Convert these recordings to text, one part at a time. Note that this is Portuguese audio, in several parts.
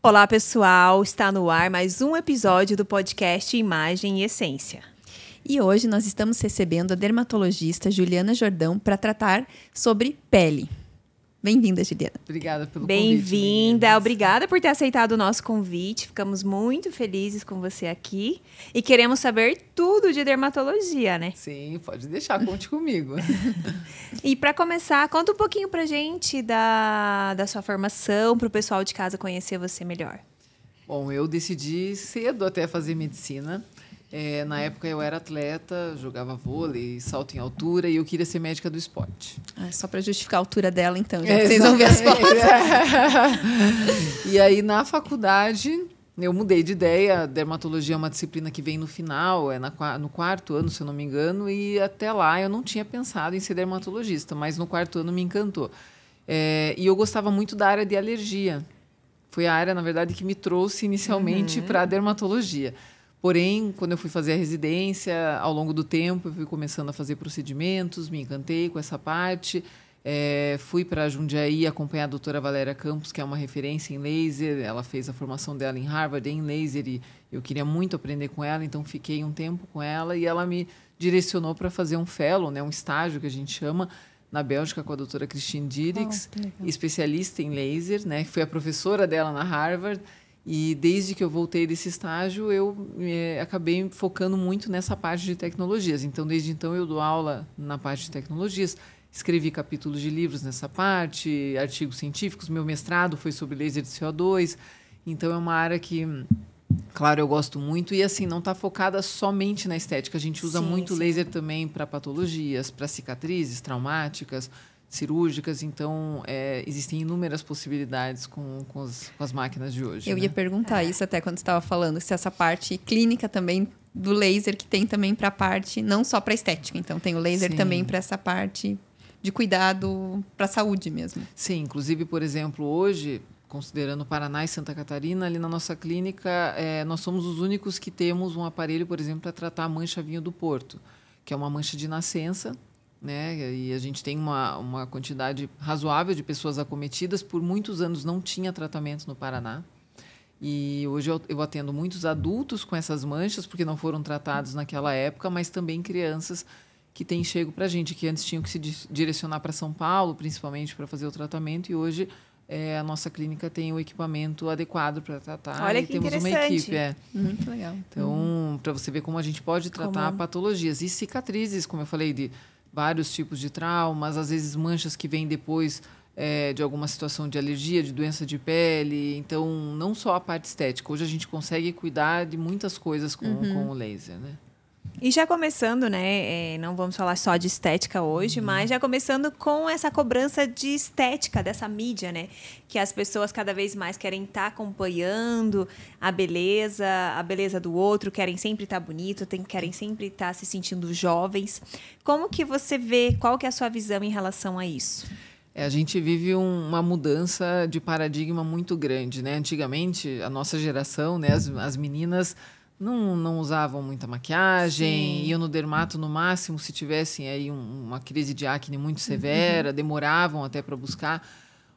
Olá, pessoal! Está no ar mais um episódio do podcast Imagem e Essência. E hoje nós estamos recebendo a dermatologista Juliana Jordão para tratar sobre pele. Bem-vinda, Juliana. Obrigada pelo convite. Bem-vinda, obrigada por ter aceitado o nosso convite. Ficamos muito felizes com você aqui e queremos saber tudo de dermatologia, né? Sim, pode deixar, conte comigo. E para começar, conta um pouquinho pra gente da sua formação, para o pessoal de casa conhecer você melhor. Bom, eu decidi cedo até fazer medicina. Na época eu era atleta, jogava vôlei, salto em altura e eu queria ser médica do esporte. Só para justificar a altura dela, então, já que vocês vão ver as fotos. E aí, na faculdade, eu mudei de ideia. Dermatologia é uma disciplina que vem no final, no quarto ano, se eu não me engano, e até lá eu não tinha pensado em ser dermatologista, mas no quarto ano me encantou. E eu gostava muito da área de alergia. Foi a área, na verdade, que me trouxe inicialmente para a dermatologia. Porém, quando eu fui fazer a residência, ao longo do tempo, eu fui começando a fazer procedimentos, me encantei com essa parte. Fui para Jundiaí acompanhar a doutora Valéria Campos, que é uma referência em laser. Ela fez a formação dela em Harvard em laser e eu queria muito aprender com ela, então fiquei um tempo com ela e ela me direcionou para fazer um fellow, né, um estágio que a gente chama, na Bélgica com a doutora Christine Dierickx, especialista em laser, né, que foi a professora dela na Harvard. E desde que eu voltei desse estágio, eu acabei focando muito nessa parte de tecnologias. Então, desde então, eu dou aula na parte de tecnologias. Escrevi capítulos de livros nessa parte, artigos científicos. Meu mestrado foi sobre laser de CO2. Então, é uma área que, claro, eu gosto muito. E, assim, não está focada somente na estética. A gente usa muito laser também para patologias, para cicatrizes traumáticas, cirúrgicas, então existem inúmeras possibilidades com as máquinas de hoje. Eu ia perguntar isso até quando você estava falando, se essa parte clínica também do laser que tem também para a parte, não só para estética, então tem o laser também para essa parte de cuidado para a saúde mesmo. Sim, inclusive, por exemplo, hoje, considerando Paraná e Santa Catarina, ali na nossa clínica, nós somos os únicos que temos um aparelho, por exemplo, para tratar a mancha vinho do Porto, que é uma mancha de nascença, né? E a gente tem uma quantidade razoável de pessoas acometidas. Por muitos anos não tinha tratamento no Paraná. E hoje eu atendo muitos adultos com essas manchas, porque não foram tratados naquela época, mas também crianças que têm chego para a gente, que antes tinham que se direcionar para São Paulo, principalmente, para fazer o tratamento. E hoje a nossa clínica tem o equipamento adequado para tratar. Olha e que temos uma equipe. Muito legal. Então, para você ver como a gente pode tratar patologias. E cicatrizes, como eu falei, de vários tipos de traumas, às vezes manchas que vêm depois de alguma situação de alergia, de doença de pele. Então, não só a parte estética. Hoje a gente consegue cuidar de muitas coisas com o laser, né? E já começando, né, não vamos falar só de estética hoje, mas já começando com essa cobrança de estética dessa mídia, né? Que as pessoas cada vez mais querem estar acompanhando a beleza do outro, querem sempre estar bonito, querem sempre estar se sentindo jovens. Como que você vê, qual que é a sua visão em relação a isso? A gente vive uma mudança de paradigma muito grande, né? Antigamente, a nossa geração, né, as meninas não usavam muita maquiagem, iam no dermato no máximo se tivessem aí uma crise de acne muito severa, demoravam até para buscar.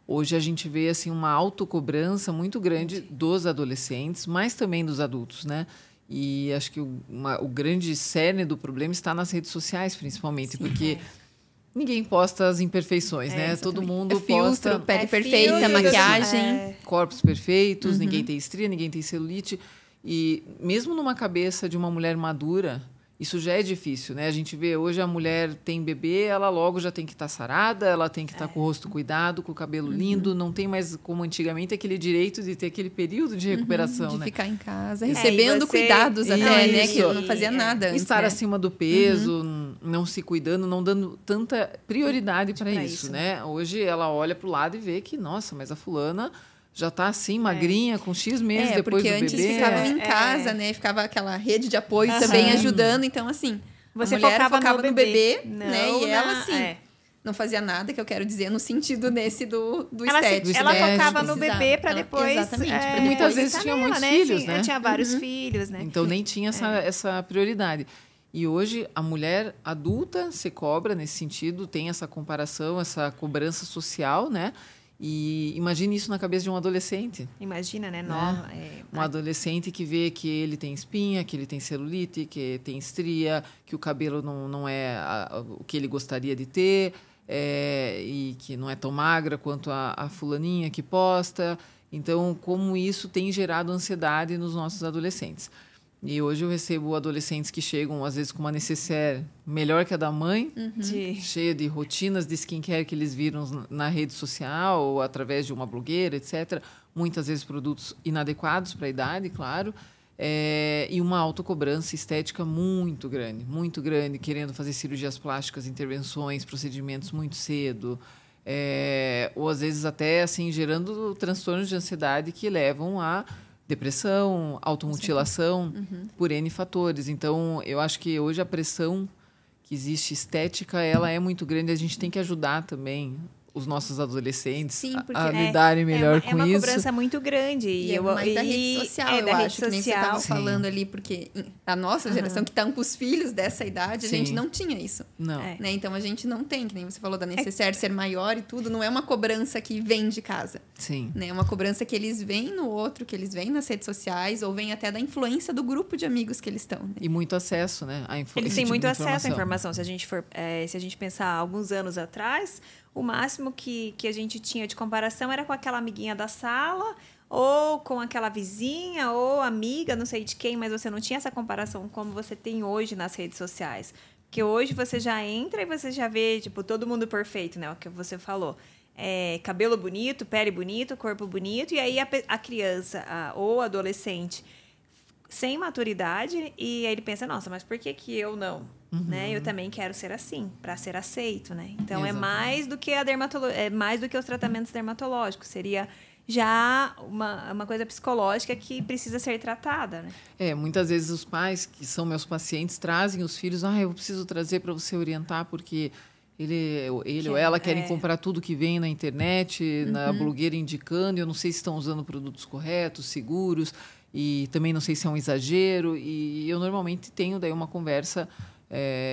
Hoje a gente vê assim uma autocobrança muito grande dos adolescentes, mas também dos adultos, né? E acho que o grande cerne do problema está nas redes sociais, principalmente, porque ninguém posta as imperfeições, né? Exatamente. Todo mundo filtro, posta pele perfeita, maquiagem, corpos perfeitos, ninguém tem estria, ninguém tem celulite. E mesmo numa cabeça de uma mulher madura, isso já é difícil, né? A gente vê hoje a mulher tem bebê, ela logo já tem que estar sarada, ela tem que estar com o rosto cuidado, com o cabelo lindo, não tem mais, como antigamente, aquele direito de ter aquele período de recuperação, de né? ficar em casa, recebendo cuidados até, né? Que não fazia nada antes, estar né? acima do peso, não se cuidando, não dando tanta prioridade para isso, né? Hoje ela olha para o lado e vê que, nossa, mas a fulana já está assim, magrinha, com X meses depois do bebê. Porque antes ficavam em casa, né? Ficava aquela rede de apoio também ajudando. Então, assim, você a mulher focava no bebê, não, né? E ela, assim, não fazia nada, que eu quero dizer, no sentido desse do ela, estético. Ela focava no bebê para depois... Exatamente. Muitas vezes tinha muitos filhos, né? Tinha vários filhos, né? Então, nem tinha essa prioridade. E hoje, a mulher adulta se cobra nesse sentido, tem essa comparação, essa cobrança social, né? E imagine isso na cabeça de um adolescente. Imagina, né? Nova. Um adolescente que vê que ele tem espinha, que ele tem celulite, que tem estria, que o cabelo não é o que ele gostaria de ter, e que não é tão magra quanto a fulaninha que posta. Então, como isso tem gerado ansiedade nos nossos adolescentes. E hoje eu recebo adolescentes que chegam, às vezes, com uma nécessaire melhor que a da mãe, cheia de rotinas de skincare que eles viram na rede social ou através de uma blogueira, etc. Muitas vezes produtos inadequados para a idade, claro. E uma autocobrança estética muito grande, querendo fazer cirurgias plásticas, intervenções, procedimentos muito cedo. Ou, às vezes, até assim, gerando transtornos de ansiedade que levam a depressão, automutilação, por N fatores. Então, eu acho que hoje a pressão que existe estética, ela é muito grande. A gente tem que ajudar também os nossos adolescentes a lidarem melhor com isso. É uma cobrança muito grande. E mais da rede social, eu acho, que nem você estava falando ali, porque a nossa geração, que está com os filhos dessa idade, a gente não tinha isso. Não. Né? Então, a gente não tem, que nem você falou da necessaire ser maior e tudo, não é uma cobrança que vem de casa. Sim. Né? É uma cobrança que eles veem no outro, que eles veem nas redes sociais, ou vem até da influência do grupo de amigos que eles estão. Né? E muito acesso, né? Eles têm muito acesso à informação. Se a gente pensar alguns anos atrás, o máximo que a gente tinha de comparação era com aquela amiguinha da sala, ou com aquela vizinha, ou amiga, não sei de quem, mas você não tinha essa comparação como você tem hoje nas redes sociais. Porque hoje você já entra e você já vê, tipo, todo mundo perfeito, né? O que você falou. Cabelo bonito, pele bonito, corpo bonito, e aí a criança ou adolescente sem maturidade, e aí ele pensa, nossa, mas por que eu não? Né? Eu também quero ser assim, para ser aceito, né? Então, Exatamente. é mais do que mais do que os tratamentos dermatológicos. Seria já uma coisa psicológica que precisa ser tratada, né? Muitas vezes os pais, que são meus pacientes, trazem os filhos, eu preciso trazer para você orientar, porque ele ou ela querem comprar tudo que vem na internet, na blogueira indicando, eu não sei se estão usando produtos corretos, seguros, e também não sei se é um exagero, e eu normalmente tenho daí uma conversa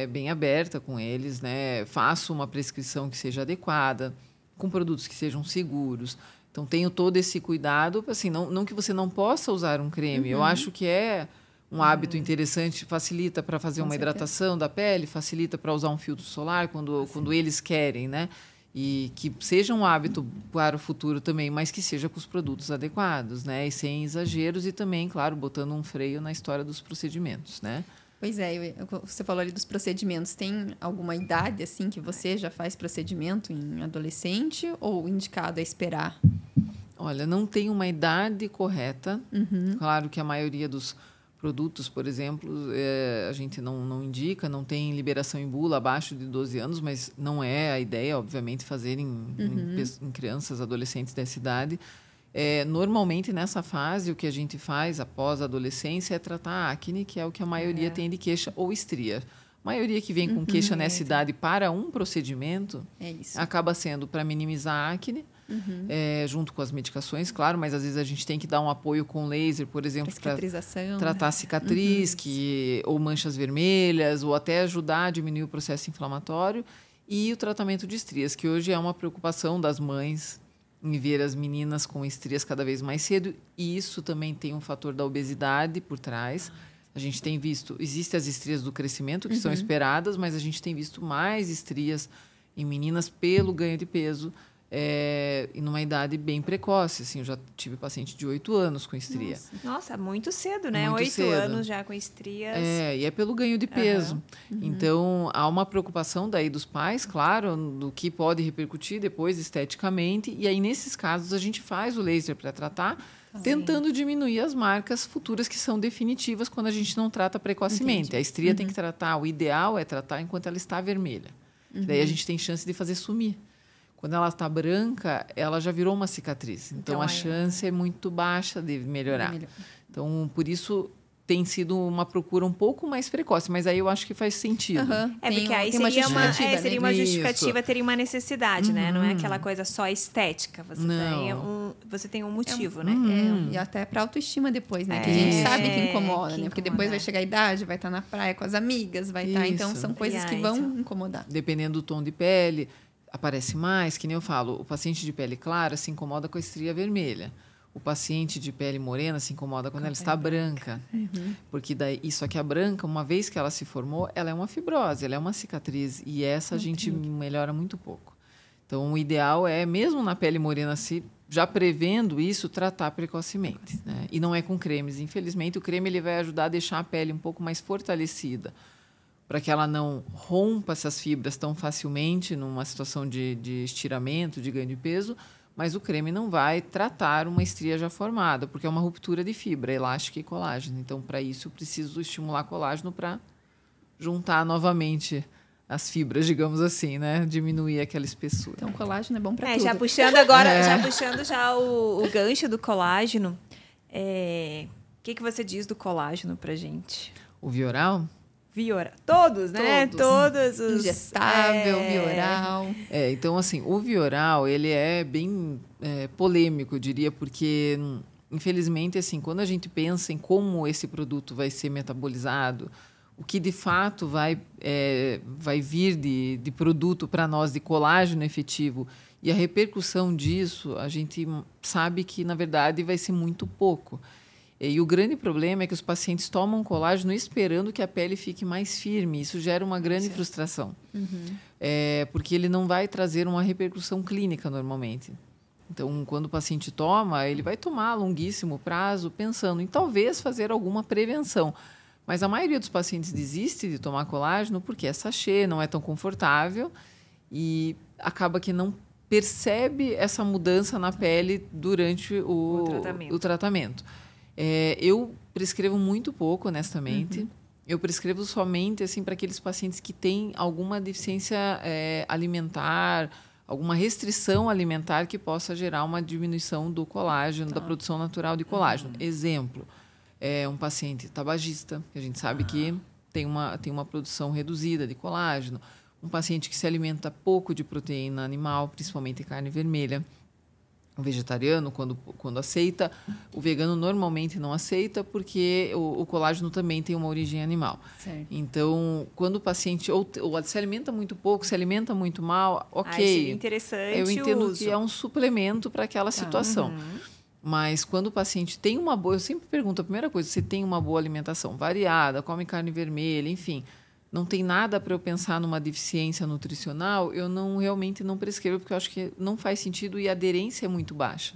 bem aberta com eles, né? Faço uma prescrição que seja adequada, com produtos que sejam seguros. Então, tenho todo esse cuidado, assim, não que você não possa usar um creme, eu acho que é um hábito interessante, facilita para fazer uma hidratação da pele, facilita para usar um filtro solar quando eles querem, né? E que seja um hábito para o futuro também, mas que seja com os produtos adequados, né? E sem exageros, e também, claro, botando um freio na história dos procedimentos, né? Pois você falou ali dos procedimentos. Tem alguma idade, assim, que você já faz procedimento em adolescente, ou indicado a esperar? Olha, não tem uma idade correta. Claro que a maioria dos produtos, por exemplo, a gente não indica, não tem liberação em bula abaixo de 12 anos, mas não é a ideia, obviamente, fazer em crianças, adolescentes dessa idade. Normalmente, nessa fase, o que a gente faz após a adolescência é tratar a acne, que é o que a maioria tem de queixa, ou estria. A maioria que vem com queixa nessa idade para um procedimento acaba sendo para minimizar a acne, junto com as medicações, claro, mas às vezes a gente tem que dar um apoio com laser, por exemplo, para tratar cicatriz, ou manchas vermelhas, ou até ajudar a diminuir o processo inflamatório. E o tratamento de estrias, que hoje é uma preocupação das mães em ver as meninas com estrias cada vez mais cedo. E isso também tem um fator da obesidade por trás. A gente tem visto, existem as estrias do crescimento, que são esperadas, mas a gente tem visto mais estrias em meninas pelo ganho de peso, e numa idade bem precoce. Assim, eu já tive paciente de 8 anos com estria. Nossa, muito cedo, né? Muito 8 cedo. anos já com estrias. E é pelo ganho de peso. Então, há uma preocupação daí dos pais, claro, do que pode repercutir depois esteticamente. E aí, nesses casos, a gente faz o laser para tratar, tentando diminuir as marcas futuras que são definitivas quando a gente não trata precocemente. Entendi. A estria tem que tratar, o ideal é tratar enquanto ela está vermelha. Daí a gente tem chance de fazer sumir. Quando ela está branca, ela já virou uma cicatriz. Então a chance é muito baixa de melhorar. Então, por isso, tem sido uma procura um pouco mais precoce. Mas aí eu acho que faz sentido. Porque aí seria uma justificativa, teria uma necessidade, né? Não é aquela coisa só estética. Você tem um motivo, né? E até para autoestima depois, né? Que a gente sabe que incomoda, né? Porque depois vai chegar a idade, vai estar na praia com as amigas, vai estar... Então, são coisas que vão incomodar. Dependendo do tom de pele. aparece mais, que nem eu falo, o paciente de pele clara se incomoda com a estria vermelha. O paciente de pele morena se incomoda quando ela está branca. Porque daí, só que a branca, uma vez que ela se formou, ela é uma fibrose, ela é uma cicatriz. E essa a gente melhora muito pouco. Então, o ideal é, mesmo na pele morena, já prevendo isso, tratar precocemente. Né? E não é com cremes. Infelizmente, o creme ele vai ajudar a deixar a pele um pouco mais fortalecida, para que ela não rompa essas fibras tão facilmente numa situação de estiramento, de ganho de peso, mas o creme não vai tratar uma estria já formada, porque é uma ruptura de fibra elástica e colágeno. Então, para isso, eu preciso estimular colágeno para juntar novamente as fibras, digamos assim, né? Diminuir aquela espessura. Então, colágeno é bom para tudo. Já puxando agora, já puxando o gancho do colágeno, o que você diz do colágeno pra gente? O Vioral? Todos, né? Todos os... Injetável, Vioral. Então, assim, o Vioral, ele é bem polêmico, eu diria, porque, infelizmente, assim, quando a gente pensa em como esse produto vai ser metabolizado, o que, de fato, vai vir de produto para nós, de colágeno efetivo, e a repercussão disso, a gente sabe que, na verdade, vai ser muito pouco. E o grande problema é que os pacientes tomam colágeno esperando que a pele fique mais firme. Isso gera uma grande frustração. Porque ele não vai trazer uma repercussão clínica normalmente. Então, quando o paciente toma, ele vai tomar a longuíssimo prazo pensando em talvez fazer alguma prevenção. Mas a maioria dos pacientes desiste de tomar colágeno porque é sachê, não é tão confortável e acaba que não percebe essa mudança na pele durante o tratamento. Eu prescrevo muito pouco, honestamente. Eu prescrevo somente assim, para aqueles pacientes que têm alguma deficiência alimentar, alguma restrição alimentar que possa gerar uma diminuição do colágeno, da produção natural de colágeno. Exemplo, um paciente tabagista, que a gente sabe que tem uma produção reduzida de colágeno. Um paciente que se alimenta pouco de proteína animal, principalmente carne vermelha. O vegetariano, quando aceita, o vegano normalmente não aceita, porque o colágeno também tem uma origem animal. Certo. Então, quando o paciente ou se alimenta muito pouco, se alimenta muito mal, ok. Seria interessante eu entendo o uso. que é um suplemento para aquela situação. Mas quando o paciente tem uma boa... Eu sempre pergunto, a primeira coisa, você tem uma boa alimentação variada, come carne vermelha, enfim... Não tem nada para eu pensar numa deficiência nutricional, eu realmente não prescrevo, porque eu acho que não faz sentido e a aderência é muito baixa.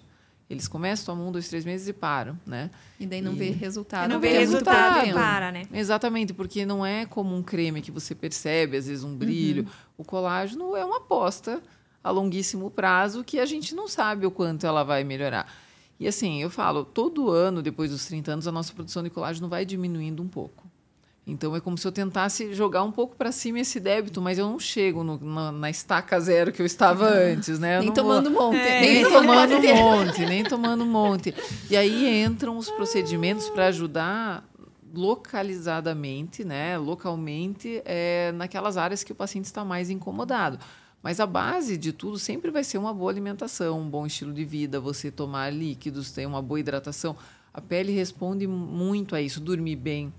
Eles começam, tomam 1, 2, 3 meses e param, né? E daí não vê resultado. Não vê resultado e para, né? Exatamente, porque não é como um creme que você percebe, às vezes, um brilho. O colágeno é uma aposta a longuíssimo prazo que a gente não sabe o quanto ela vai melhorar. E assim, eu falo, todo ano, depois dos 30 anos, a nossa produção de colágeno vai diminuindo um pouco. Então, é como se eu tentasse jogar um pouco para cima esse débito, mas eu não chego na estaca zero que eu estava antes, né? Nem tomando monte. Nem tomando monte. E aí entram os procedimentos para ajudar localizadamente, né? Localmente, naquelas áreas que o paciente está mais incomodado. Mas a base de tudo sempre vai ser uma boa alimentação, um bom estilo de vida, você tomar líquidos, ter uma boa hidratação. A pele responde muito a isso, dormir bem.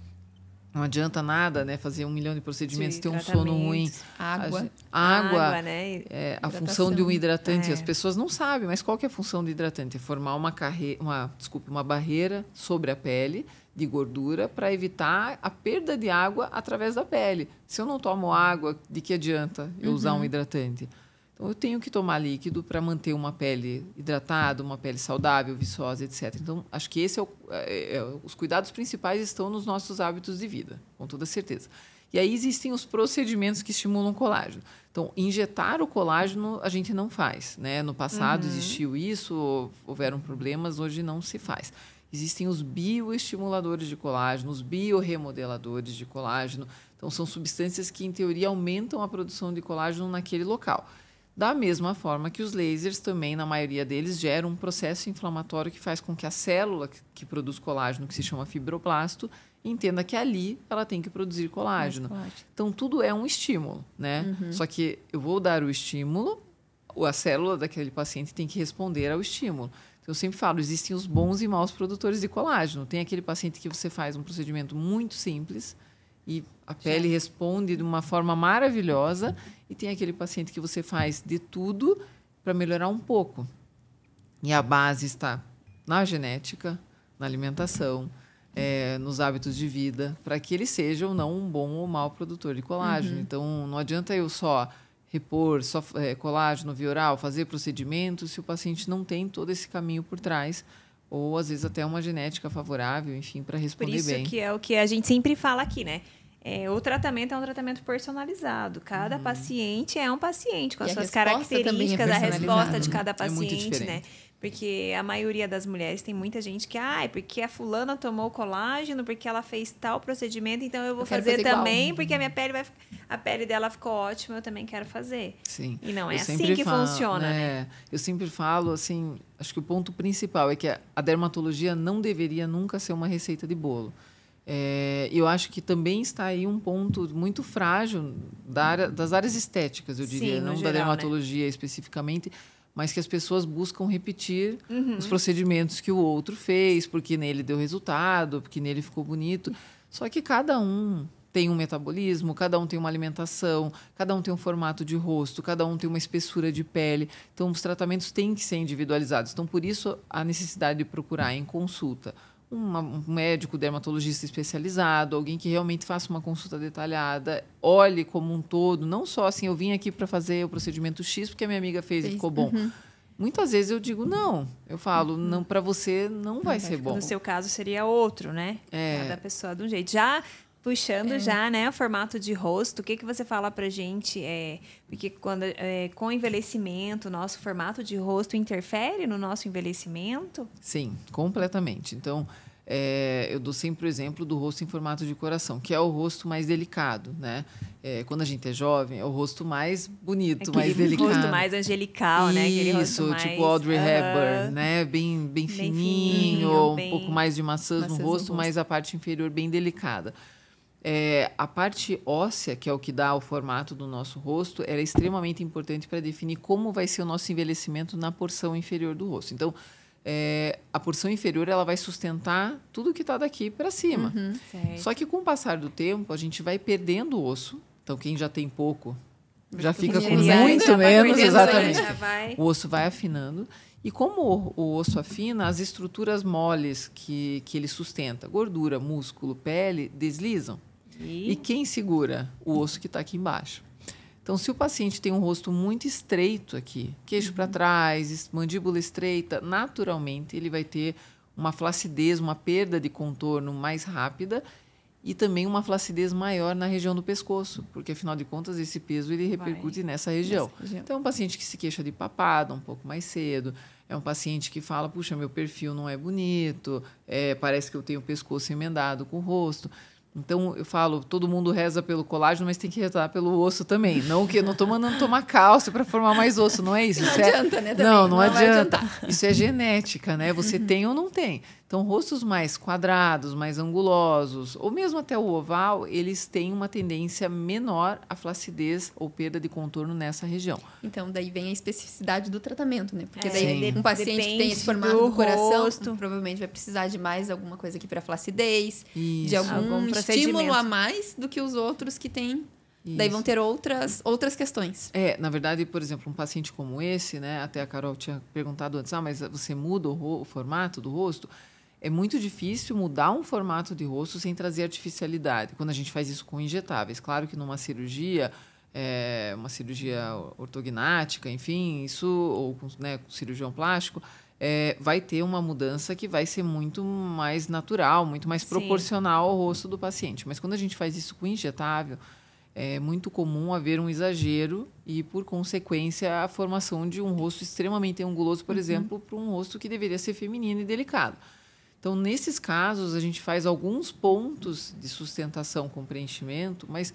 Não adianta nada, né, fazer 1 milhão de procedimentos, ter um sono ruim. Água, né? A função de um hidratante. As pessoas não sabem, mas qual que é a função do hidratante? É formar uma barreira sobre a pele de gordura para evitar a perda de água através da pele. Se eu não tomo água, de que adianta eu usar um hidratante? Então, eu tenho que tomar líquido para manter uma pele hidratada, uma pele saudável, viçosa, etc. Então, acho que os cuidados principais estão nos nossos hábitos de vida, com toda certeza. E aí existem os procedimentos que estimulam o colágeno. Então, injetar o colágeno a gente não faz, né? No passado existiu isso, houveram problemas, hoje não se faz. Existem os bioestimuladores de colágeno, os biorremodeladores de colágeno. Então, são substâncias que, em teoria, aumentam a produção de colágeno naquele local. Da mesma forma que os lasers também, na maioria deles, geram um processo inflamatório que faz com que a célula que produz colágeno, que se chama fibroblasto, entenda que ali ela tem que produzir colágeno. Então, tudo é um estímulo, né? Só que eu vou dar o estímulo, a célula daquele paciente tem que responder ao estímulo. Então, eu sempre falo, existem os bons e maus produtores de colágeno. Tem aquele paciente que você faz um procedimento muito simples e a pele responde de uma forma maravilhosa, e tem aquele paciente que você faz de tudo para melhorar um pouco. E a base está na genética, na alimentação, nos hábitos de vida, para que ele seja ou não um bom ou mau produtor de colágeno. Então, não adianta eu só repor colágeno via oral, fazer procedimentos, se o paciente não tem todo esse caminho por trás, ou às vezes até uma genética favorável, enfim, para responder bem. Por isso que é o que a gente sempre fala aqui, né? O tratamento é um tratamento personalizado. Cada paciente é um paciente, com as suas características, a resposta de cada paciente, né? Porque a maioria das mulheres tem muita gente que, porque a fulana tomou colágeno, porque ela fez tal procedimento, então eu vou fazer também, igual. Porque a pele dela ficou ótima, eu também quero fazer. Sim. E não é assim que funciona, né? Eu sempre falo, assim, acho que o ponto principal é que a dermatologia não deveria nunca ser uma receita de bolo. Eu acho que também está aí um ponto muito frágil das áreas estéticas, eu diria, Sim, não geral, da dermatologia, né? Especificamente, mas que as pessoas buscam repetir os procedimentos que o outro fez, porque nele deu resultado, porque nele ficou bonito. Só que cada um tem um metabolismo, cada um tem uma alimentação, cada um tem um formato de rosto, cada um tem uma espessura de pele. Então, os tratamentos têm que ser individualizados. Então, por isso, a necessidade de procurar em consulta um médico dermatologista especializado, alguém que realmente faça uma consulta detalhada, olhe como um todo, não só assim, eu vim aqui para fazer o procedimento X porque a minha amiga fez e ficou bom. Muitas vezes eu digo não, eu falo, não, para você não vai ser bom. No seu caso seria outro, né? Cada pessoa de um jeito. Já puxando né, o formato de rosto, o que você fala pra gente? Porque quando, com o envelhecimento, o nosso formato de rosto interfere no nosso envelhecimento? Sim, completamente. Então, eu dou sempre o exemplo do rosto em formato de coração, que é o rosto mais delicado, né? Quando a gente é jovem, é o rosto mais bonito, mais delicado. O rosto mais angelical, né? Aquele rosto mais, tipo Audrey Hepburn, né? Bem fininho, um pouco mais de maçãs no rosto, mas a parte inferior bem delicada. A parte óssea, que é o que dá o formato do nosso rosto, ela é extremamente importante para definir como vai ser o nosso envelhecimento na porção inferior do rosto. Então, a porção inferior ela vai sustentar tudo que está daqui para cima. Só que com o passar do tempo, a gente vai perdendo o osso. Então, quem já tem pouco, já fica com muito menos, exatamente. O osso vai afinando. E como o osso afina, as estruturas moles que ele sustenta, gordura, músculo, pele, deslizam. E quem segura? O osso que está aqui embaixo. Então, se o paciente tem um rosto muito estreito aqui, queixo para trás, mandíbula estreita, naturalmente ele vai ter uma flacidez, uma perda de contorno mais rápida e também uma flacidez maior na região do pescoço, porque, afinal de contas, esse peso ele repercute nessa região. Então, é um paciente que se queixa de papada um pouco mais cedo, é um paciente que fala, puxa, meu perfil não é bonito, parece que eu tenho o pescoço emendado com o rosto. Então, eu falo, todo mundo reza pelo colágeno, mas tem que rezar pelo osso também. Não que eu não estou mandando tomar cálcio para formar mais osso, não é isso? Não adianta, né? Não adianta. Isso é genética, né? Você tem ou não tem. Então, rostos mais quadrados, mais angulosos, ou mesmo até o oval, eles têm uma tendência menor à flacidez ou perda de contorno nessa região. Então, daí vem a especificidade do tratamento, né? Porque daí um paciente que tem esse formato do coração, provavelmente vai precisar de mais alguma coisa aqui para flacidez, de algum estímulo a mais do que os outros que têm. Isso. Daí vão ter outras questões. Na verdade, por exemplo, um paciente como esse, né? Até a Carol tinha perguntado antes, mas você muda o formato do rosto? É muito difícil mudar um formato de rosto sem trazer artificialidade, quando a gente faz isso com injetáveis. Claro que numa cirurgia, uma cirurgia ortognática, enfim, isso, ou com cirurgião plástico, vai ter uma mudança que vai ser muito mais natural, muito mais proporcional ao rosto do paciente. Mas quando a gente faz isso com injetável, é muito comum haver um exagero e, por consequência, a formação de um rosto extremamente anguloso, por exemplo, para um rosto que deveria ser feminino e delicado. Então, nesses casos, a gente faz alguns pontos de sustentação com preenchimento, mas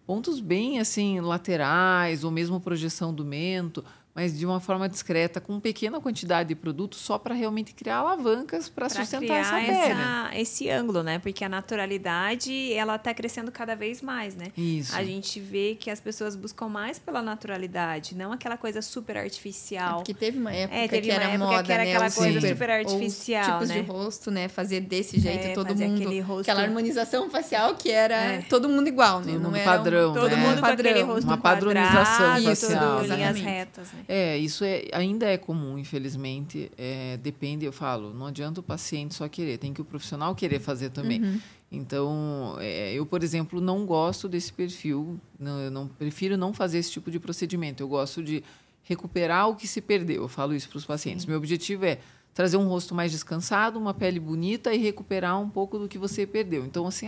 pontos bem assim laterais, ou mesmo projeção do mento, mas de uma forma discreta, com pequena quantidade de produto, só para realmente criar alavancas para sustentar essa pele. Esse ângulo, né? Porque a naturalidade, ela está crescendo cada vez mais, né? Isso. A gente vê que as pessoas buscam mais pela naturalidade, não aquela coisa super artificial. Porque teve uma época teve que era uma época moda, que era né? aquela coisa Sim. super artificial, tipos né? de rosto, né? Fazer desse jeito, todo fazer mundo. aquele rosto... Aquela harmonização facial que era todo mundo igual, né? Todo Não mundo era padrão, todo né? mundo com Padrão. aquele rosto Uma padronização quadrado, facial, tudo, linhas exatamente. retas, né? Isso ainda é comum, infelizmente. Depende, eu falo, não adianta o paciente só querer, tem que o profissional querer fazer também. Então, eu, por exemplo, não gosto desse perfil, prefiro não fazer esse tipo de procedimento. Eu gosto de recuperar o que se perdeu. Eu falo isso para os pacientes. Meu objetivo é trazer um rosto mais descansado, uma pele bonita e recuperar um pouco do que você perdeu. Então, assim,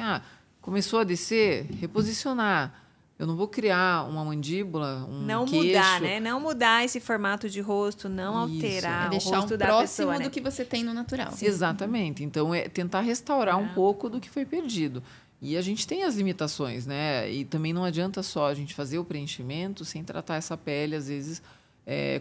começou a descer, reposicionar. Eu não vou criar uma mandíbula, não queixo. Mudar, né? Não mudar esse formato de rosto, não Isso. alterar o deixar rosto da próximo pessoa, né? do que você tem no natural. Exatamente. Então, é tentar restaurar um pouco do que foi perdido. E a gente tem as limitações, né? E também não adianta só a gente fazer o preenchimento sem tratar essa pele, às vezes,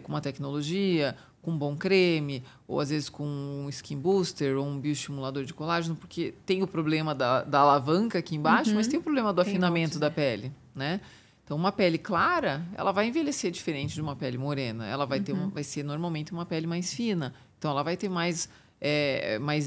com uma tecnologia, com um bom creme, ou às vezes com um skin booster ou um bioestimulador de colágeno, porque tem o problema da alavanca aqui embaixo, mas tem o problema do afinamento da pele, né? Então, uma pele clara, ela vai envelhecer diferente de uma pele morena. Ela vai vai ser normalmente uma pele mais fina. Então, ela vai ter mais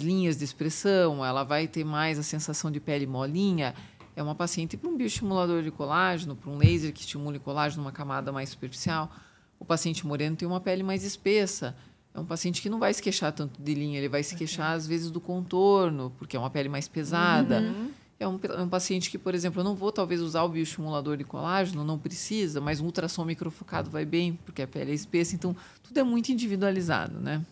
linhas de expressão, ela vai ter mais a sensação de pele molinha. É uma paciente para um bioestimulador de colágeno, para um laser que estimule colágeno numa camada mais superficial. O paciente moreno tem uma pele mais espessa. É um paciente que não vai se queixar tanto de linha, ele vai se queixar, às vezes, do contorno, porque é uma pele mais pesada. É um paciente que, por exemplo, eu não vou talvez usar o bioestimulador de colágeno, não precisa, mas um ultrassom microfocado vai bem, porque a pele é espessa. Então, tudo é muito individualizado, né?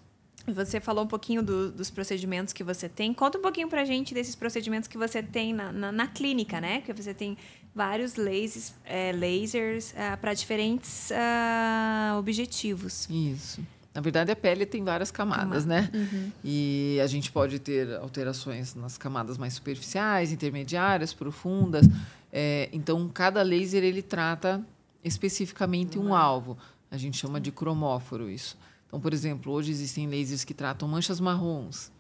Você falou um pouquinho dos procedimentos que você tem. Conta um pouquinho pra gente desses procedimentos que você tem na clínica, né? Que você tem vários lasers para diferentes objetivos. Isso. Na verdade, a pele tem várias camadas, né? E a gente pode ter alterações nas camadas mais superficiais, intermediárias, profundas. Então, cada laser ele trata especificamente um alvo. A gente chama de cromóforo isso. Então, por exemplo, hoje existem lasers que tratam manchas marrons,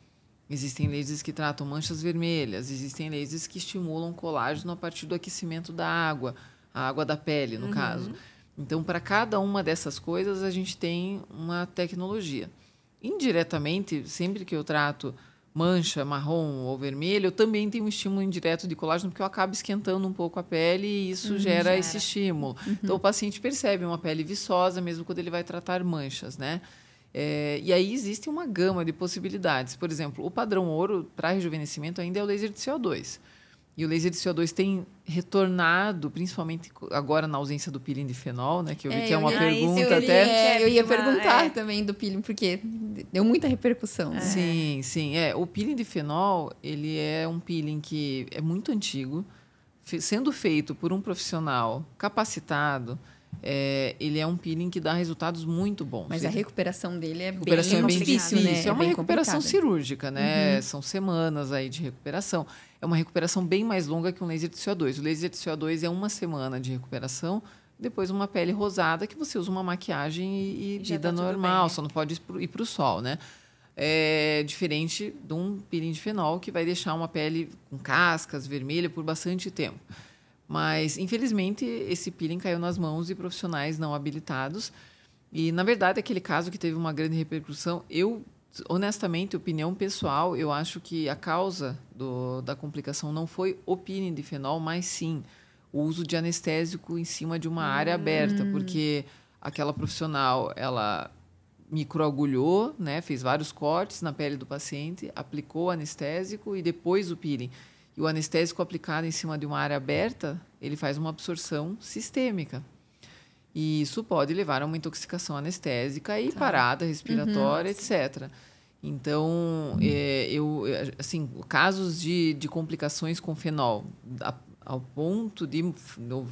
existem lasers que tratam manchas vermelhas, existem lasers que estimulam colágeno a partir do aquecimento da água, a água da pele, no caso. Então, para cada uma dessas coisas, a gente tem uma tecnologia. Indiretamente, sempre que eu trato mancha marrom ou vermelho, eu também tenho um estímulo indireto de colágeno, porque eu acabo esquentando um pouco a pele e isso gera esse estímulo. Então, o paciente percebe uma pele viçosa, mesmo quando ele vai tratar manchas, né? E aí existe uma gama de possibilidades. Por exemplo, o padrão ouro para rejuvenescimento ainda é o laser de CO2. E o laser de CO2 tem retornado, principalmente agora na ausência do peeling de fenol, né? Que eu vi que é uma pergunta até. Eu ia perguntar também do peeling, porque deu muita repercussão. Né? Sim, sim. O peeling de fenol, ele é um peeling que é muito antigo, sendo feito por um profissional capacitado. Ele é um peeling que dá resultados muito bons. Mas a recuperação dele é bem difícil, né? É uma recuperação complicada. cirúrgica, né? São semanas aí de recuperação. É uma recuperação bem mais longa que um laser de CO2. O laser de CO2 é 1 semana de recuperação, depois uma pele rosada que você usa uma maquiagem e vida normal, bem, né? Só não pode ir para o sol, né? É diferente de um peeling de fenol que vai deixar uma pele com cascas, vermelha por bastante tempo. Mas, infelizmente, esse peeling caiu nas mãos de profissionais não habilitados. E, na verdade, aquele caso que teve uma grande repercussão, honestamente, opinião pessoal, eu acho que a causa da complicação não foi o peeling de fenol, mas sim o uso de anestésico em cima de uma área aberta, porque aquela profissional, ela microagulhou, né, fez vários cortes na pele do paciente, aplicou o anestésico e depois o peeling. E o anestésico aplicado em cima de uma área aberta, ele faz uma absorção sistêmica. E isso pode levar a uma intoxicação anestésica e parada respiratória, etc. Então, casos de complicações com fenol, ao ponto de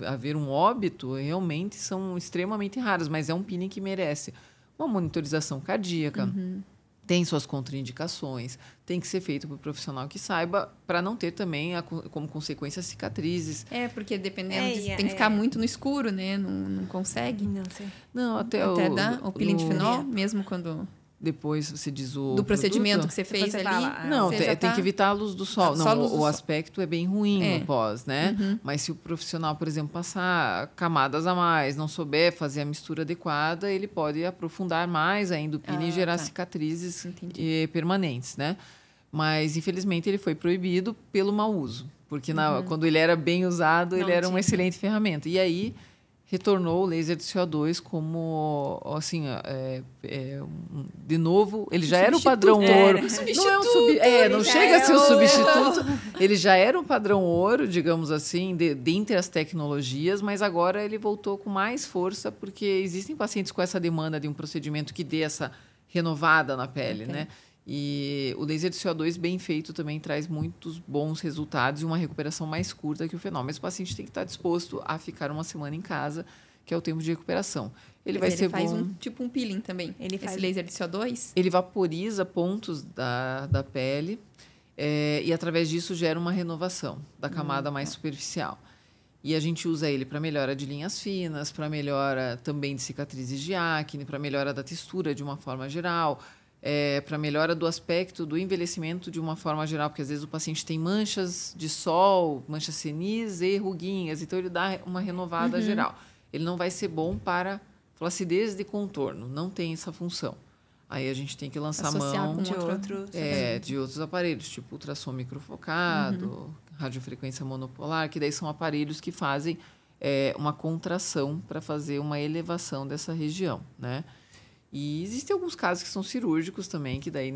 haver um óbito, realmente são extremamente raros, mas é um peeling que merece uma monitorização cardíaca, tem suas contraindicações, tem que ser feito por um profissional que saiba, para não ter também como consequência cicatrizes. Porque dependendo tem que ficar muito no escuro, né? Não consegue. Não sei. Não, até dá o peeling de fenol, mesmo quando... Depois você diz do procedimento que você fez ali. Não, tem que evitar a luz do sol. Não, o aspecto é bem ruim no pós, né? Mas se o profissional, por exemplo, passar camadas a mais, não souber fazer a mistura adequada, ele pode aprofundar mais ainda o peeling e gerar cicatrizes permanentes, né? Mas, infelizmente, ele foi proibido pelo mau uso. Porque quando ele era bem usado, ele era uma excelente ferramenta. E aí retornou o laser de CO2 como, assim, de novo, ele já era o padrão ouro. Não chega a ser o substituto. Ele já era um padrão ouro, digamos assim, dentre as tecnologias, mas agora ele voltou com mais força, porque existem pacientes com essa demanda de um procedimento que dê essa renovada na pele, né? E o laser de CO2 bem feito também traz muitos bons resultados e uma recuperação mais curta que o fenol. Mas o paciente tem que estar disposto a ficar uma semana em casa, que é o tempo de recuperação. Ele faz um peeling também. Esse laser de CO2? Ele vaporiza pontos da pele e, através disso, gera uma renovação da camada mais superficial. E a gente usa ele para melhora de linhas finas, para melhora também de cicatrizes de acne, para melhora da textura de uma forma geral, para melhora do aspecto do envelhecimento de uma forma geral, porque às vezes o paciente tem manchas de sol, manchas senis e ruguinhas, então ele dá uma renovada geral. Ele não vai ser bom para flacidez de contorno, não tem essa função. Aí a gente tem que lançar mão de outros aparelhos, tipo ultrassom microfocado, radiofrequência monopolar, que daí são aparelhos que fazem uma contração para fazer uma elevação dessa região, né? E existem alguns casos que são cirúrgicos também, que daí,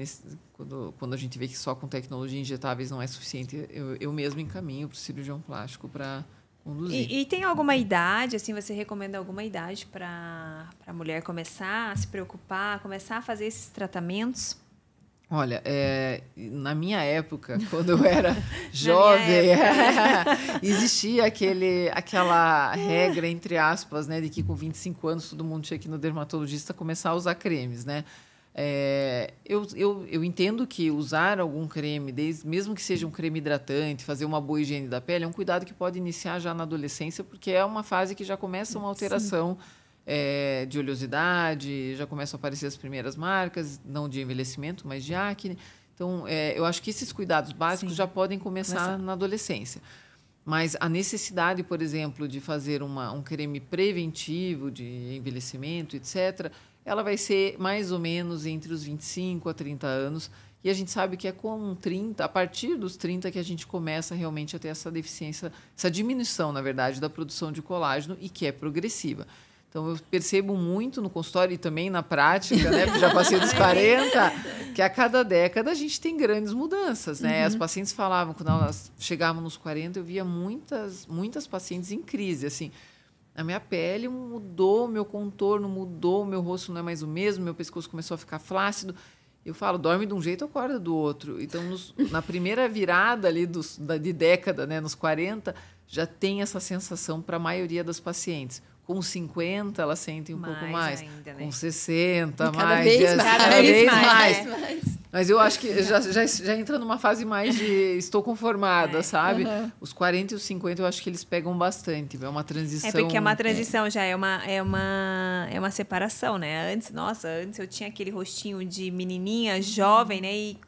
quando a gente vê que só com tecnologia injetáveis não é suficiente, eu mesmo encaminho para o cirurgião plástico para conduzir. E tem alguma idade, assim, você recomenda alguma idade para a mulher começar a se preocupar, começar a fazer esses tratamentos? Olha, na minha época, quando eu era jovem, existia aquela regra, entre aspas, né, de que com 25 anos todo mundo tinha que ir no dermatologista começar a usar cremes, né? Eu entendo que usar algum creme, mesmo que seja um creme hidratante, fazer uma boa higiene da pele, é um cuidado que pode iniciar já na adolescência, porque é uma fase que já começa uma alteração de oleosidade, já começam a aparecer as primeiras marcas, não de envelhecimento, mas de acne. Então, eu acho que esses cuidados básicos já podem começar na adolescência. Mas a necessidade, por exemplo, de fazer um creme preventivo de envelhecimento, etc., ela vai ser mais ou menos entre os 25 a 30 anos. E a gente sabe que é a partir dos 30 que a gente começa realmente a ter essa deficiência, essa diminuição, na verdade, da produção de colágeno e que é progressiva. Então, eu percebo muito no consultório e também na prática, né, porque já passei dos 40, que a cada década a gente tem grandes mudanças, né? As pacientes falavam, quando elas chegavam nos 40, eu via muitas pacientes em crise, assim, a minha pele mudou, meu contorno mudou, meu rosto não é mais o mesmo, meu pescoço começou a ficar flácido. Eu falo, dorme de um jeito, acorda do outro. Então, na primeira virada ali de década, né, nos 40, já tem essa sensação para a maioria das pacientes. Com 50, elas sentem um pouco mais. Ainda, né? Com 60, cada vez mais. Mas eu acho que já entra numa fase mais de estou conformada, sabe? Os 40 e os 50, eu acho que eles pegam bastante. É uma transição. Porque é uma transição, já é uma separação, né? Antes eu tinha aquele rostinho de menininha, jovem, né? E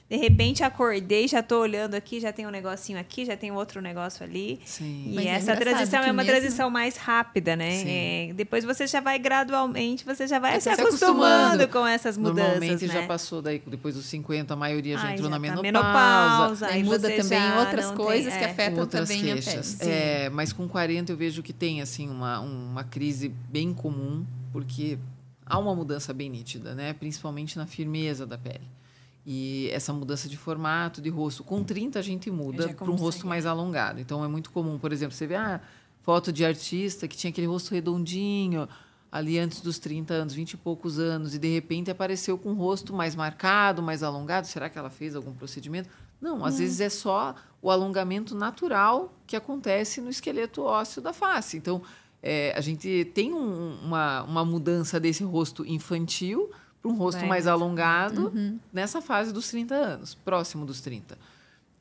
de repente acordei, já estou olhando aqui, já tem um negocinho aqui, já tem outro negócio ali. Sim. E essa transição é uma transição mais rápida, né? Depois você já vai gradualmente, você já vai se acostumando com essas mudanças. Normalmente né? já passou daí, depois dos 50, a maioria já entrou na tá menopausa. Aí muda também outras coisas que afetam também a pele. Mas com 40 eu vejo que tem assim, uma crise bem comum, porque há uma mudança bem nítida, né? Principalmente na firmeza da pele. E essa mudança de formato, de rosto. Com 30 a gente muda para um rosto mais alongado. Então é muito comum, por exemplo, você vê foto de artista que tinha aquele rosto redondinho, ali antes dos 30 anos, 20 e poucos anos, e de repente apareceu com um rosto mais marcado, mais alongado. Será que ela fez algum procedimento? Não, às vezes é só o alongamento natural que acontece no esqueleto ósseo da face. Então, a gente tem uma mudança desse rosto infantil para um rosto Vai mais mesmo. alongado nessa fase dos 30 anos, próximo dos 30.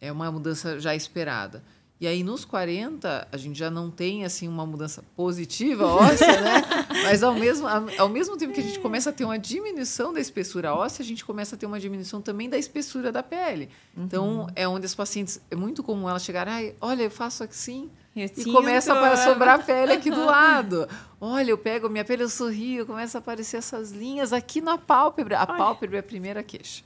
É uma mudança já esperada. E aí, nos 40, a gente já não tem assim uma mudança positiva óssea, né? Mas, ao mesmo tempo que a gente começa a ter uma diminuição da espessura óssea, a gente começa a ter uma diminuição também da espessura da pele. Então, é onde as pacientes... É muito comum elas chegarem, olha, eu faço assim... Eu E sinto, começa a sobrar pele aqui do lado. Olha, eu pego minha pele, eu sorrio, começa a aparecer essas linhas aqui na pálpebra. A pálpebra é a primeira queixa.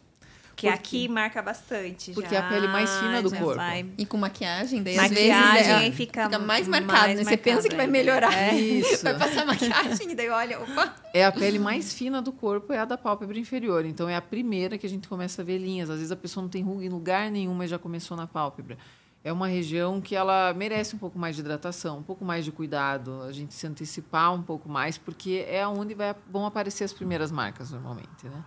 Que aqui marca bastante. Porque já, é a pele mais fina do já corpo. vai. E com maquiagem, daí Maquiagem às vezes fica mais marcado, mais né? Você pensa que vai marcado melhorar. ainda. Isso. Vai passar maquiagem e daí olha, opa. É a pele mais fina do corpo, é a da pálpebra inferior. Então, é a primeira que a gente começa a ver linhas. Às vezes, a pessoa não tem ruga em lugar nenhum, mas já começou na pálpebra. É uma região que ela merece um pouco mais de hidratação, um pouco mais de cuidado, a gente se antecipar um pouco mais, porque é onde vão aparecer as primeiras marcas, normalmente, né?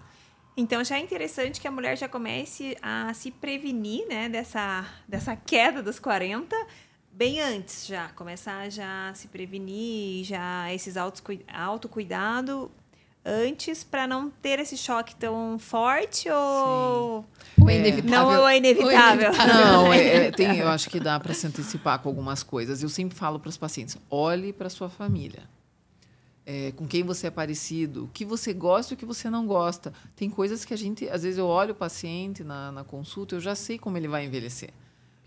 Então, já é interessante que a mulher já comece a se prevenir, né, dessa queda dos 40, bem antes já. Começar já a se prevenir, já esses autocuidado antes, para não ter esse choque tão forte ou... Ou é inevitável. Não, ou é inevitável. Não, eu acho que dá para se antecipar com algumas coisas. Eu sempre falo para os pacientes, olhe para a sua família. Com quem você é parecido, o que você gosta e o que você não gosta. Tem coisas que a gente... Às vezes eu olho o paciente na consulta, eu já sei como ele vai envelhecer.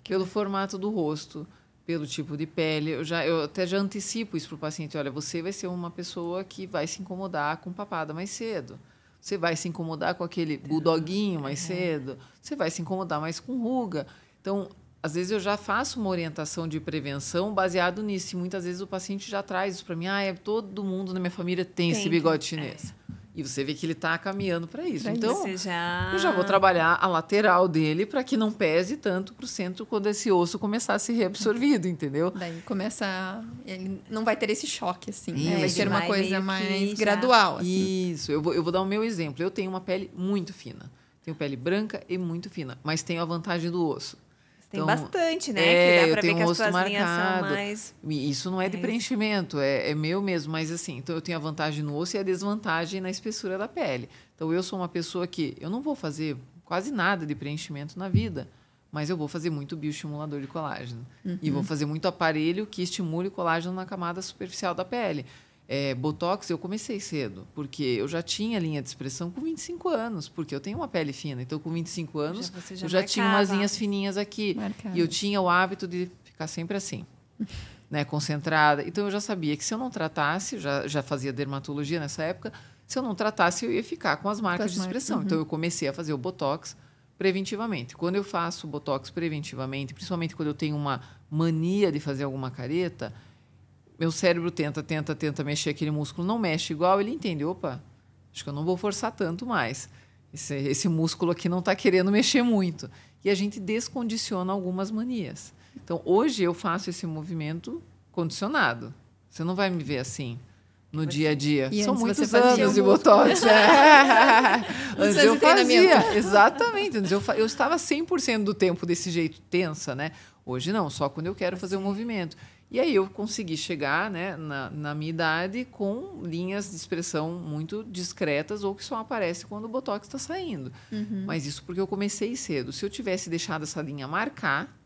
Pelo formato do rosto, pelo tipo de pele. Eu até já antecipo isso para o paciente. Olha, você vai ser uma pessoa que vai se incomodar com papada mais cedo. Você vai se incomodar com aquele bulldoguinho mais cedo. Você vai se incomodar mais com ruga. Então, às vezes eu já faço uma orientação de prevenção baseado nisso. E muitas vezes o paciente já traz isso para mim. Todo mundo na minha família tem esse bigode chinês. E você vê que ele está caminhando para isso. Então, eu já vou trabalhar a lateral dele para que não pese tanto para o centro quando esse osso começar a ser reabsorvido, entendeu? Daí ele não vai ter esse choque, assim. Né? Vai Isso. ser uma Vai coisa meio mais que já- gradual, assim. Isso. Eu vou dar o meu exemplo. Eu tenho uma pele muito fina. Tenho pele branca e muito fina. Mas tenho a vantagem do osso. Tem Então, bastante, né? Que dá eu pra tenho ver que um as rosto suas linhas são marcado. mais... E isso não é de preenchimento, é meu mesmo. Mas assim, então eu tenho a vantagem no osso e a desvantagem na espessura da pele. Então eu sou uma pessoa que eu não vou fazer quase nada de preenchimento na vida, mas eu vou fazer muito bioestimulador de colágeno. E vou fazer muito aparelho que estimule o colágeno na camada superficial da pele. Botox eu comecei cedo, porque eu já tinha linha de expressão com 25 anos, porque eu tenho uma pele fina. Então, com 25 anos, eu já tinha umas linhas fininhas aqui. Marcado. E eu tinha o hábito de ficar sempre assim, né, concentrada. Então, eu já sabia que se eu não tratasse, já fazia dermatologia nessa época, se eu não tratasse, eu ia ficar com as marcas de expressão. Então, eu comecei a fazer o Botox preventivamente. Quando eu faço o Botox preventivamente, principalmente quando eu tenho uma mania de fazer alguma careta, meu cérebro tenta mexer aquele músculo, não mexe igual, ele entende, opa, acho que eu não vou forçar tanto mais. Esse músculo aqui não está querendo mexer muito. E a gente descondiciona algumas manias. Então, hoje eu faço esse movimento condicionado. Você não vai me ver assim no dia a dia. E São antes muitos você fazia anos de o músculo. Botox. Antes eu de treinamento. fazia. Exatamente. Antes eu estava 100% do tempo desse jeito, tensa, né? Hoje não, só quando eu quero fazer um movimento. E aí eu consegui chegar, né, na minha idade com linhas de expressão muito discretas ou que só aparece quando o Botox está saindo. Mas isso porque eu comecei cedo. Se eu tivesse deixado essa linha marcar,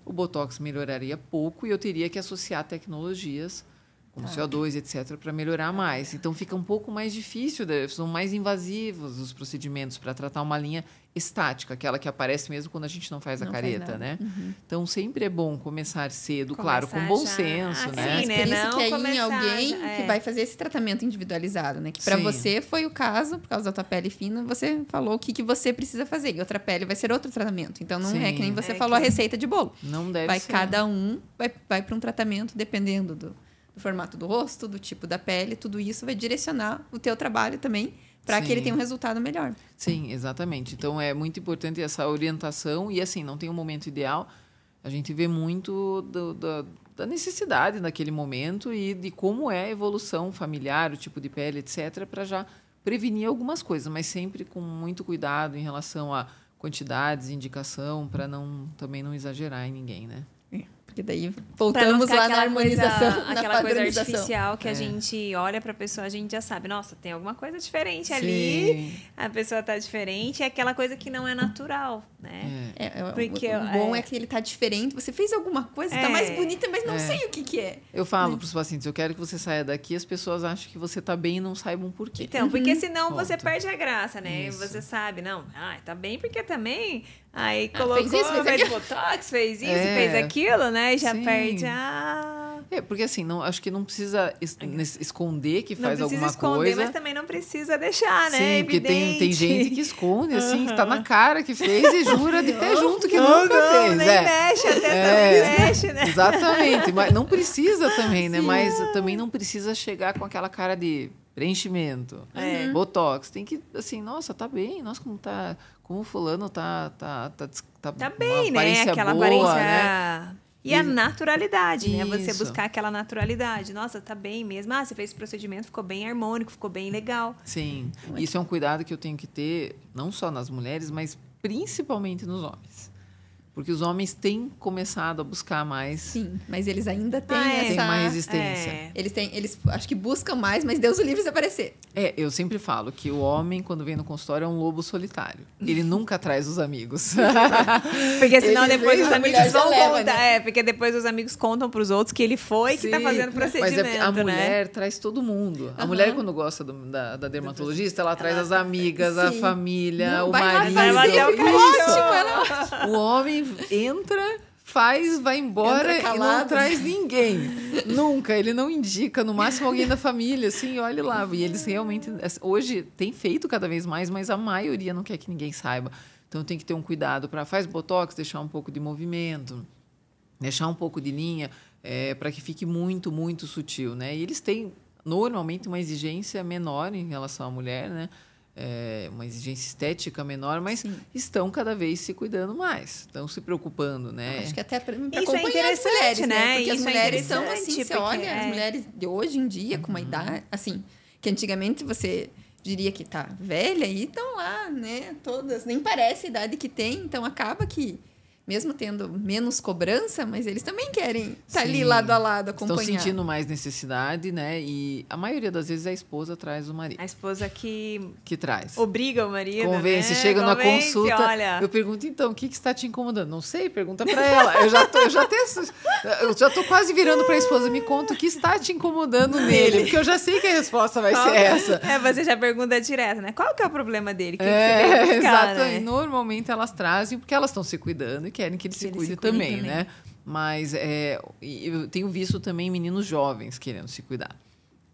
o Botox melhoraria pouco e eu teria que associar tecnologias como CO2, etc., para melhorar mais. Então, fica um pouco mais difícil, são mais invasivos os procedimentos para tratar uma linha estática, aquela que aparece mesmo quando a gente não faz a careta, né? Então, sempre é bom começar cedo, claro, com bom senso, né? Sim, Por isso Não que aí começar alguém já, que vai fazer esse tratamento individualizado, né? Que para Sim. você foi o caso, por causa da tua pele fina, você falou o que você precisa fazer. E outra pele vai ser outro tratamento. Então, não é que nem você falou a receita de bolo. Não deve Vai ser. cada um, vai para um tratamento dependendo do formato do rosto, do tipo da pele, tudo isso vai direcionar o teu trabalho também para que ele tenha um resultado melhor. Sim, exatamente. Então, é muito importante essa orientação e, assim, não tem um momento ideal. A gente vê muito da necessidade naquele momento e de como é a evolução familiar, o tipo de pele, etc., para já prevenir algumas coisas, mas sempre com muito cuidado em relação a quantidades, indicação, para também não exagerar em ninguém, né? Porque daí Pra não voltamos ficar lá na aquela harmonização, coisa, na aquela coisa padronização. artificial que a gente olha pra pessoa, a gente já sabe, nossa, tem alguma coisa diferente ali, a pessoa tá diferente, é aquela coisa que não é natural, né? Porque, o bom é que ele tá diferente, você fez alguma coisa, tá mais bonita, mas não sei o que é. Eu falo pros pacientes, eu quero que você saia daqui, as pessoas acham que você tá bem e não saibam por quê. Então, porque senão você Ponto. perde a graça, né? Isso. Você sabe, não, tá bem porque também... Aí colocou, fez isso, fez fez botox, fez isso, fez aquilo, né? E já Sim. perde a... Porque assim, não, acho que não precisa esconder que faz não precisa alguma esconder, coisa. mas também não precisa deixar, né? Sim, porque tem Evidente. gente que esconde, assim, que tá na cara que fez e jura de pé junto que nunca fez. Nem mexe, até não mexe, né? Exatamente, mas não precisa também, né? Mas também não precisa chegar com aquela cara de preenchimento, botox. Tem que, assim, nossa, tá bem, nossa, como fulano tá bem, uma né? aparência Aquela boa, aparência... né? E a naturalidade, né? Você Isso. buscar aquela naturalidade. Nossa, tá bem mesmo. Ah, você fez esse procedimento, ficou bem harmônico, ficou bem legal. Sim, isso é um cuidado que eu tenho que ter, não só nas mulheres, mas principalmente nos homens. Porque os homens têm começado a buscar mais. Sim, mas eles ainda têm Tem essa... uma resistência. Eles acho que buscam mais, mas Deus o livre se aparecer. Eu sempre falo que o homem, quando vem no consultório, é um lobo solitário. Ele nunca traz os amigos. Porque senão Ele depois veio, os a amigos mulher já vão leva, contar. né? Porque depois os amigos contam pros outros que ele foi que tá Sim, fazendo procedimento, mas a né? mulher traz todo mundo. A mulher, quando gosta da dermatologista, ela traz as amigas, a Sim. família, Não, o vai lá, marido. vai bater o ótimo, O homem entra, faz, vai embora Entra e não calado. traz ninguém. Nunca, ele não indica, no máximo alguém da família, assim, olhe lá. E eles realmente, hoje, tem feito cada vez mais, mas a maioria não quer que ninguém saiba. Então tem que ter um cuidado para faz botox, deixar um pouco de movimento, deixar um pouco de linha, para que fique muito, muito sutil, né? E eles têm normalmente uma exigência menor em relação à mulher, né? Uma exigência estética menor, mas estão cada vez se cuidando mais, estão se preocupando, né? Acho que até para Isso é acompanhar as interessante, mulheres, né? Porque as Isso é mulheres são assim, interessante, você porque olha, as mulheres de hoje em dia, com uma idade, assim, que antigamente você diria que tá velha e estão lá, né? Todas, nem parece a idade que tem, então acaba que mesmo tendo menos cobrança, mas eles também querem estar ali Sim. lado a lado, acompanhar. Estão sentindo mais necessidade, né? E a maioria das vezes a esposa traz o marido. A esposa que Traz. obriga o marido, Convence, né? chega na Convence, consulta. olha... Eu pergunto, então, o que está te incomodando? Não sei, pergunta para ela. Eu já tô quase virando para a esposa. Me conta o que está te incomodando nele, porque eu já sei que a resposta vai ser essa. Você já pergunta direto, né? Qual que é o problema dele? O que que você veio buscar, exatamente. né? Normalmente elas trazem porque elas estão se cuidando e querem que ele se cuide também, né? Mas eu tenho visto também meninos jovens querendo se cuidar.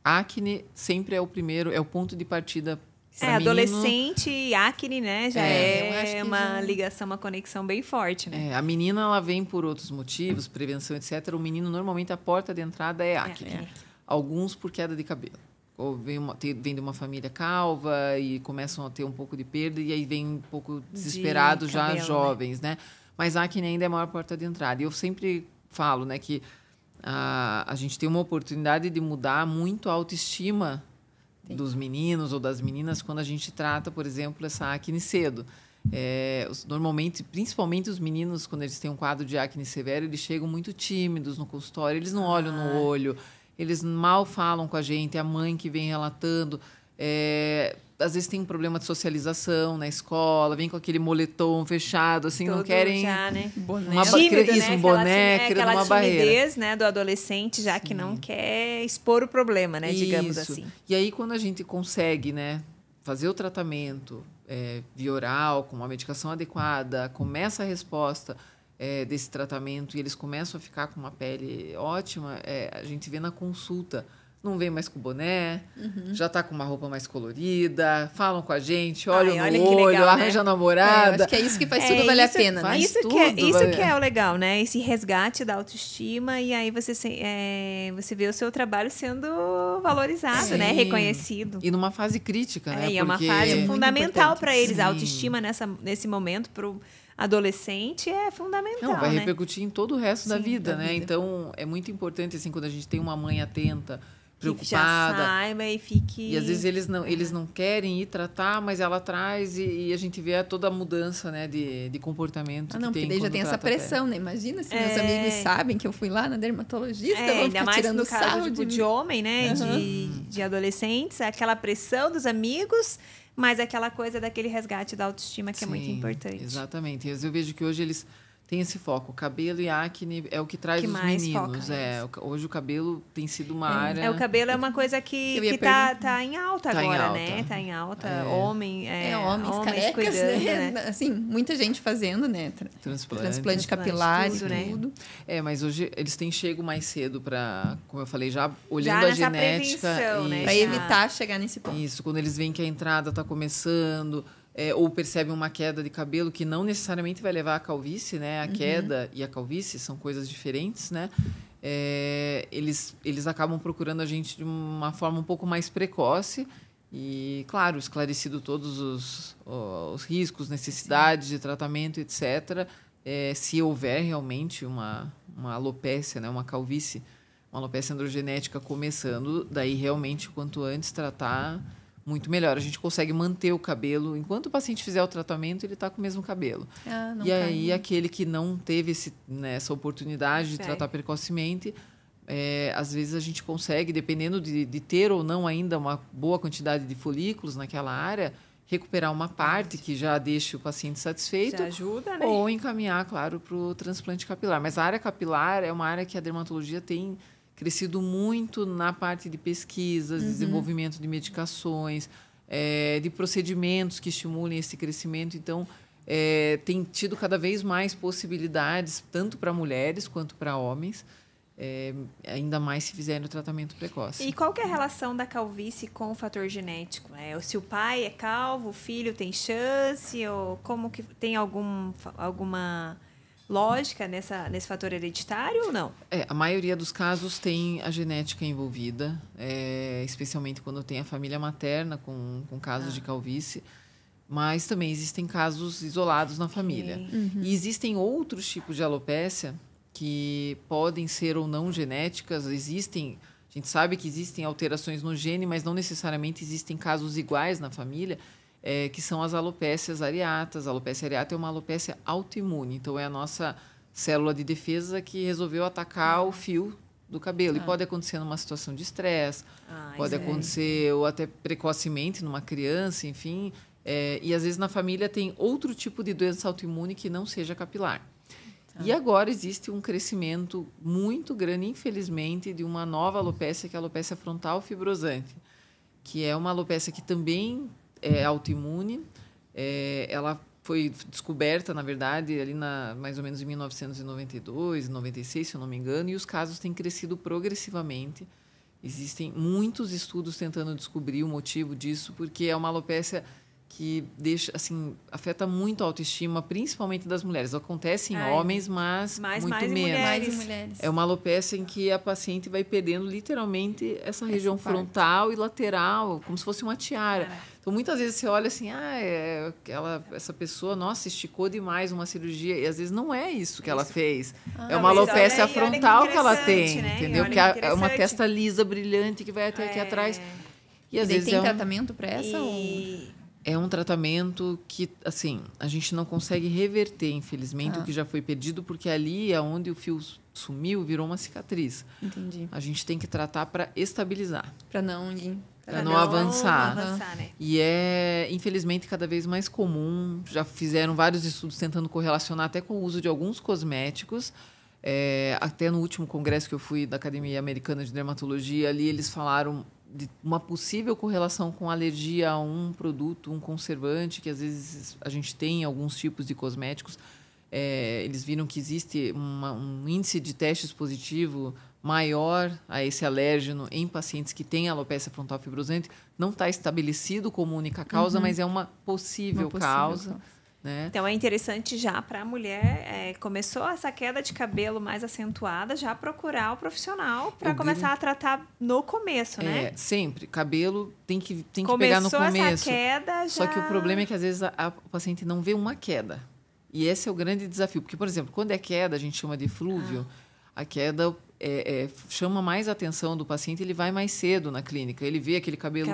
Acne sempre é o primeiro, é o ponto de partida para adolescente e acne, né? Já eu acho é que uma ligação, uma conexão bem forte, né? a menina ela vem por outros motivos, prevenção, etc. O menino, normalmente, a porta de entrada é acne. Alguns por queda de cabelo. Ou vem de uma família calva e começam a ter um pouco de perda e aí vem um pouco desesperados já cabelo, jovens, né? Mas a acne ainda é a maior porta de entrada. E eu sempre falo, né, que a gente tem uma oportunidade de mudar muito a autoestima dos meninos ou das meninas quando a gente trata, por exemplo, essa acne cedo. Normalmente, principalmente os meninos, quando eles têm um quadro de acne severo, eles chegam muito tímidos no consultório, eles não olham no olho, eles mal falam com a gente, é a mãe que vem relatando. Às vezes tem um problema de socialização na escola, vem com aquele moletom fechado, assim, não querem... Já, né? Tímido, né? Um boné, criando uma barreira. Aquela timidez, né, do adolescente, já que não quer expor o problema, né, digamos assim. E aí, quando a gente consegue, né, fazer o tratamento via oral, com uma medicação adequada, começa a resposta desse tratamento e eles começam a ficar com uma pele ótima, a gente vê na consulta. Não vem mais com boné, já está com uma roupa mais colorida, falam com a gente, olham no olho, legal, arranja namorada. Acho que é isso que faz tudo valer a pena, né? Isso que é o legal, né? Esse resgate da autoestima e aí você vê o seu trabalho sendo valorizado, né? Reconhecido. E numa fase crítica, né? E é uma fase fundamental para eles. A autoestima nesse momento para o adolescente é fundamental. Não, vai né? repercutir em todo o resto da vida, né? Então, é muito importante, assim, quando a gente tem uma mãe atenta, preocupada. Já saiba e fique... E às vezes eles não querem ir tratar, mas ela traz e a gente vê toda a mudança, né, de comportamento não, que tem porque daí já quando tem essa trata a pele. pressão, né? Imagina se meus amigos sabem que eu fui lá na dermatologista, vão ainda ficar mais tirando no caso sarro tipo, de de homem, né? De adolescentes, aquela pressão dos amigos, mas aquela coisa daquele resgate da autoestima que é muito importante. Exatamente. Eu vejo que hoje eles têm esse foco. Cabelo e acne é o que traz Que os mais meninos. foca Hoje o cabelo tem sido uma área... o cabelo é uma coisa que tá em alta Tá em agora, alta. né? Tá em alta. homens Homens carecas, cuidando, né? Assim, muita gente fazendo, né? Transplante capilar tudo, e tudo. Mas hoje eles têm chego mais cedo para, como eu falei, já olhando já a nessa genética. prevenção, né? Para evitar chegar nesse ponto. Isso, quando eles veem que a entrada está começando... ou percebem uma queda de cabelo que não necessariamente vai levar à calvície, né? A queda e a calvície são coisas diferentes, né? Eles acabam procurando a gente de uma forma um pouco mais precoce e, claro, esclarecido todos os riscos, necessidades de tratamento, etc. Se houver realmente uma alopécia, né? Uma calvície, uma alopécia androgenética começando, daí realmente, quanto antes tratar... muito melhor. A gente consegue manter o cabelo. Enquanto o paciente fizer o tratamento, ele está com o mesmo cabelo. Não e aí, aquele que não teve essa oportunidade de tratar precocemente, às vezes a gente consegue, dependendo de ter ou não ainda uma boa quantidade de folículos naquela área, recuperar uma parte que já deixe o paciente satisfeito. Já ajuda, né? Ou encaminhar, claro, para o transplante capilar. Mas a área capilar é uma área que a dermatologia tem crescido muito na parte de pesquisas, desenvolvimento de medicações, de procedimentos que estimulem esse crescimento. Então, tem tido cada vez mais possibilidades, tanto para mulheres quanto para homens, ainda mais se fizerem o tratamento precoce. E qual que é a relação da calvície com o fator genético? Se o pai é calvo, o filho tem chance? Ou como que tem alguma... lógica nesse fator hereditário ou não? A maioria dos casos tem a genética envolvida, especialmente quando tem a família materna com casos de calvície, mas também existem casos isolados na família. E existem outros tipos de alopécia que podem ser ou não genéticas. A gente sabe que existem alterações no gene, mas não necessariamente existem casos iguais na família, que são as alopécias areatas. A alopécia areata é uma alopécia autoimune, então é a nossa célula de defesa que resolveu atacar o fio do cabelo. E pode acontecer numa situação de estresse, pode acontecer ou até precocemente numa criança, enfim. E às vezes na família tem outro tipo de doença autoimune que não seja capilar. E agora existe um crescimento muito grande, infelizmente, de uma nova alopécia, que é a alopécia frontal fibrosante, que é uma alopécia que também é autoimune. Ela foi descoberta, na verdade, ali mais ou menos em 1992, 96, se eu não me engano, e os casos têm crescido progressivamente. Existem muitos estudos tentando descobrir o motivo disso, porque é uma alopécia que afeta muito a autoestima, principalmente das mulheres. Acontece em homens, mas muito menos. Mais em mulheres. É uma alopécia em que a paciente vai perdendo literalmente essa região frontal e lateral, como se fosse uma tiara. Então, muitas vezes você olha assim, essa pessoa, nossa, esticou demais uma cirurgia. E às vezes não é isso que ela fez. É uma alopécia frontal que ela tem, né? Entendeu? Porque é uma testa lisa, brilhante, que vai até aqui atrás. E às vezes tem tratamento para essa? É um tratamento que, assim, a gente não consegue reverter, infelizmente, o que já foi perdido, porque ali é onde o fio sumiu, virou uma cicatriz. Entendi. A gente tem que tratar para estabilizar. Para não avançar. Né? E infelizmente, cada vez mais comum. Já fizeram vários estudos tentando correlacionar até com o uso de alguns cosméticos. Até no último congresso que eu fui da Academia Americana de Dermatologia, ali eles falaram de uma possível correlação com alergia a um produto, um conservante, que às vezes a gente tem em alguns tipos de cosméticos. Eles viram que existe um índice de testes positivo maior a esse alérgeno em pacientes que têm alopecia frontal fibrosante. Não está estabelecido como única causa, mas é uma possível causa. Né? Então, é interessante já para a mulher, começou essa queda de cabelo mais acentuada, já procurar o profissional para começar a tratar no começo, né? Sempre. Cabelo tem que pegar no começo. Essa queda já... Só que o problema é que, às vezes, a paciente não vê uma queda. E esse é o grande desafio. Porque, por exemplo, quando é queda, a gente chama de flúvio. A queda chama mais a atenção do paciente, ele vai mais cedo na clínica, ele vê aquele cabelo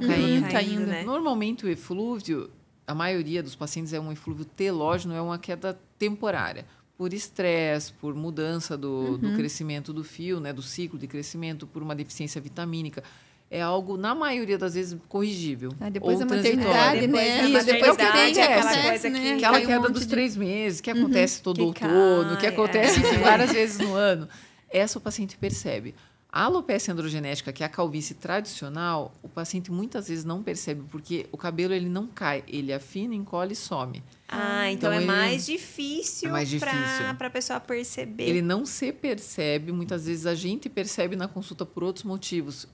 caindo, né? Normalmente o eflúvio, a maioria dos pacientes é um eflúvio telógeno, é uma queda temporária, por estresse, por mudança do crescimento do fio, né, do ciclo de crescimento, por uma deficiência vitamínica. É algo, na maioria das vezes, corrigível. Depois ou da transitório. maternidade, né? Isso, depois que tem aquela coisa que... Aquela queda dos 3 meses, que acontece todo outono, que acontece enfim, várias vezes no ano. Essa o paciente percebe. A alopecia androgenética, que é a calvície tradicional, o paciente muitas vezes não percebe, porque o cabelo ele não cai, ele afina, encolhe e some. Então é mais difícil para a pessoa perceber. Ele não se percebe, muitas vezes a gente percebe na consulta por outros motivos.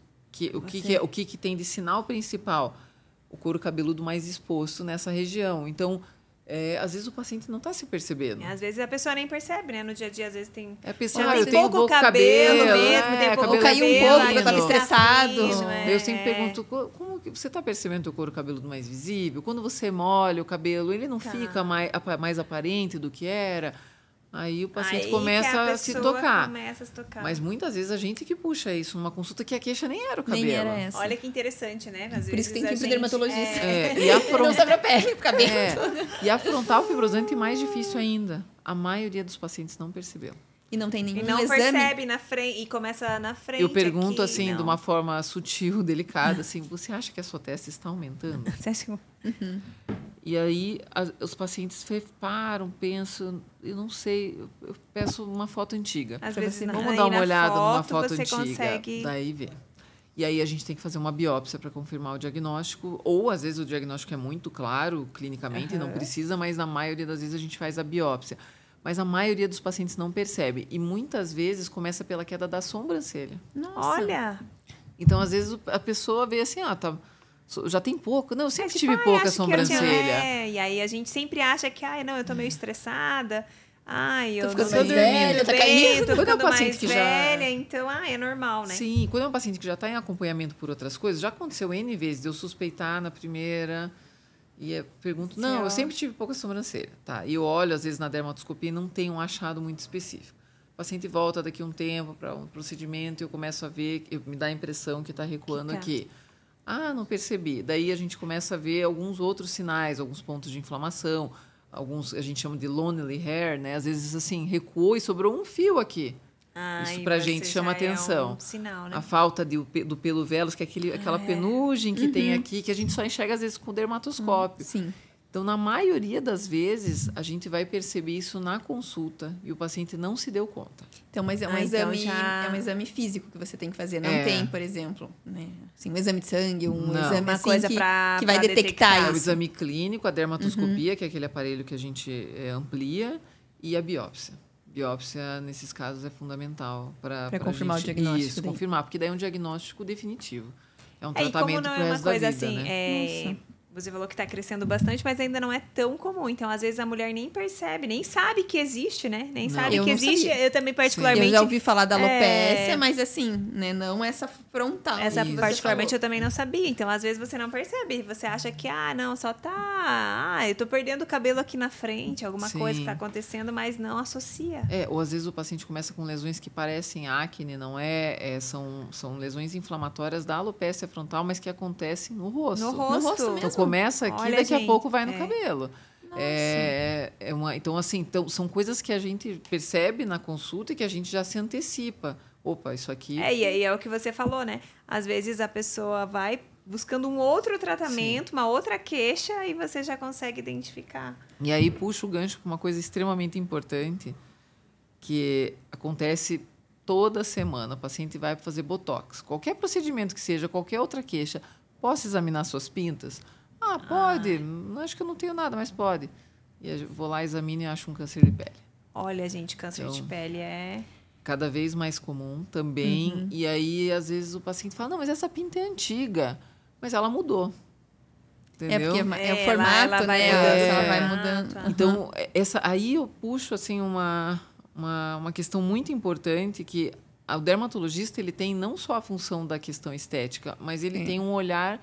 O que tem de sinal principal? O couro cabeludo mais exposto nessa região. Então, às vezes o paciente não está se percebendo. Às vezes a pessoa nem percebe, né? No dia a dia, às vezes tem... eu tenho pouco cabelo mesmo, tem pouco ou caiu um pouco, eu estava estressado. Eu sempre pergunto, como que você está percebendo o couro cabeludo mais visível? Quando você molha o cabelo, ele não fica mais aparente do que era? Aí o paciente começa a se tocar. Mas muitas vezes a gente que puxa isso numa consulta que a queixa nem era o cabelo. Nem era essa. Olha que interessante, né? Às Por isso que tem que ir pro dermatologista. Não sobre a pele, o cabelo. E a frontal fibrosante é mais difícil ainda. A maioria dos pacientes não percebeu. E não tem nenhum exame. E não percebe na frente, e começa na frente. Eu pergunto aqui, assim, de uma forma sutil, delicada, assim, você acha que a sua testa está aumentando? Você acha que... E aí os pacientes param, pensam, eu não sei, eu peço uma foto antiga. Às vezes vamos dar uma olhada numa foto você antiga, consegue... daí vê. E aí a gente tem que fazer uma biópsia para confirmar o diagnóstico, ou às vezes o diagnóstico é muito claro clinicamente, não precisa, mas na maioria das vezes a gente faz a biópsia. Mas a maioria dos pacientes não percebe. E muitas vezes começa pela queda da sobrancelha. Nossa! Olha! Então, às vezes, a pessoa vê assim, já tem pouco. Não, eu sempre tive pouca sobrancelha. E aí a gente sempre acha que, não, eu tô meio estressada. Eu ficando não mais velha, tá caindo. tô ficando mais velha, então, é normal, né? Sim, quando é um paciente que já está em acompanhamento por outras coisas, já aconteceu N vezes de eu suspeitar na primeira... E eu pergunto, eu sempre tive pouca sobrancelha. Tá? E eu olho, às vezes, na dermatoscopia e não tenho um achado muito específico. O paciente volta daqui a um tempo para um procedimento e eu começo a ver, me dá a impressão que está recuando aqui. Não percebi. Daí a gente começa a ver alguns outros sinais, alguns pontos de inflamação, alguns a gente chama de lonely hair, né? Às vezes, assim, recuou e sobrou um fio aqui. Isso para a gente chama atenção. É um sinal, né? A falta do pelo velos, que é aquela penugem que tem aqui, que a gente só enxerga às vezes com o dermatoscópio. Sim. Então, na maioria das vezes, a gente vai perceber isso na consulta e o paciente não se deu conta. Então, mas é um exame físico que você tem que fazer. Não tem, por exemplo, né? Assim, um exame de sangue, exame uma assim, coisa que vai detectar isso. É o exame clínico, a dermatoscopia, que é aquele aparelho que a gente amplia, e a biópsia. Biópsia, nesses casos, é fundamental para confirmar o diagnóstico. Isso, confirmar, porque daí é um diagnóstico definitivo. É um e tratamento como não pro é uma resto da coisa vida, assim, né? Você falou que está crescendo bastante, mas ainda não é tão comum. Então, às vezes, a mulher nem percebe, nem sabe que existe, né? Nem sabe que existe. Sabia. Eu também, particularmente... Eu já ouvi falar da alopécia, mas assim, né? Não essa frontal. Essa, particularmente, eu também não sabia. Então, às vezes, você não percebe. Você acha que, não, só tá... eu tô perdendo o cabelo aqui na frente, alguma coisa que tá acontecendo, mas não associa. Ou às vezes o paciente começa com lesões que parecem acne, não são lesões inflamatórias da alopécia frontal, mas que acontecem no rosto. No rosto mesmo. Então, começa aqui, daqui a pouco vai no cabelo. Então, assim, são coisas que a gente percebe na consulta e que a gente já se antecipa. Opa, isso aqui... E é o que você falou, né? Às vezes a pessoa vai buscando um outro tratamento, uma outra queixa, e você já consegue identificar. E aí puxa o gancho para uma coisa extremamente importante, que acontece toda semana. O paciente vai fazer botox. Qualquer procedimento que seja, qualquer outra queixa, posso examinar suas pintas? Pode. Acho que eu não tenho nada, mas pode. E eu vou lá, examino e acho um câncer de pele. Olha, gente, câncer de pele é... cada vez mais comum também. E aí, às vezes, o paciente fala, não, mas essa pinta é antiga. Mas ela mudou. Entendeu? Porque é o formato, ela vai mudando. Então, aí eu puxo assim, uma questão muito importante, que o dermatologista ele tem não só a função da questão estética, mas ele tem um olhar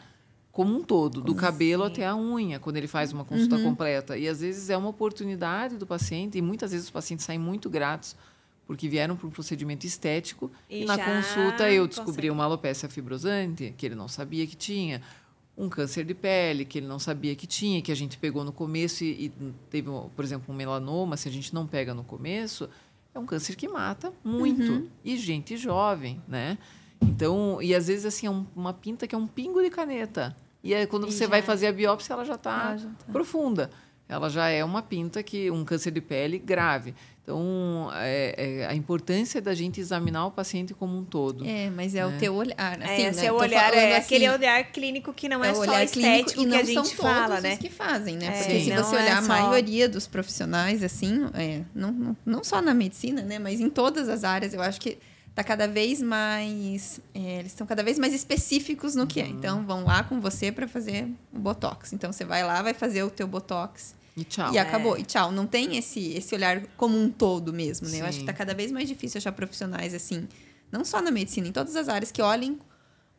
como um todo, do cabelo até a unha, quando ele faz uma consulta completa. E, às vezes, é uma oportunidade do paciente, e muitas vezes os pacientes saem muito gratos porque vieram para um procedimento estético e na já consulta eu descobri consegue. uma alopecia fibrosante, que ele não sabia que tinha, um câncer de pele, que ele não sabia que tinha, que a gente pegou no começo e teve, por exemplo, um melanoma, se a gente não pega no começo, é um câncer que mata muito. E gente jovem, né? Então, e às vezes assim, é uma pinta que é um pingo de caneta. E aí, quando você vai fazer a biópsia, ela já está profunda. Ela já é uma pinta um câncer de pele grave. Então, a importância da gente examinar o paciente como um todo. Mas o teu olhar. Assim, né? Seu olhar aquele olhar clínico que não é só estético que a gente fala, né? Os que fazem, né? Porque Sim. se você olhar a maioria dos profissionais, assim, não só na medicina, né? Mas em todas as áreas, eu acho que tá cada vez mais... eles estão cada vez mais específicos no que é. Então, vão lá com você para fazer o Botox. Então, você vai lá, vai fazer o teu Botox. E tchau. E acabou. E tchau. Não tem esse olhar como um todo mesmo, né? Sim. Eu acho que tá cada vez mais difícil achar profissionais, assim, não só na medicina, em todas as áreas, que olhem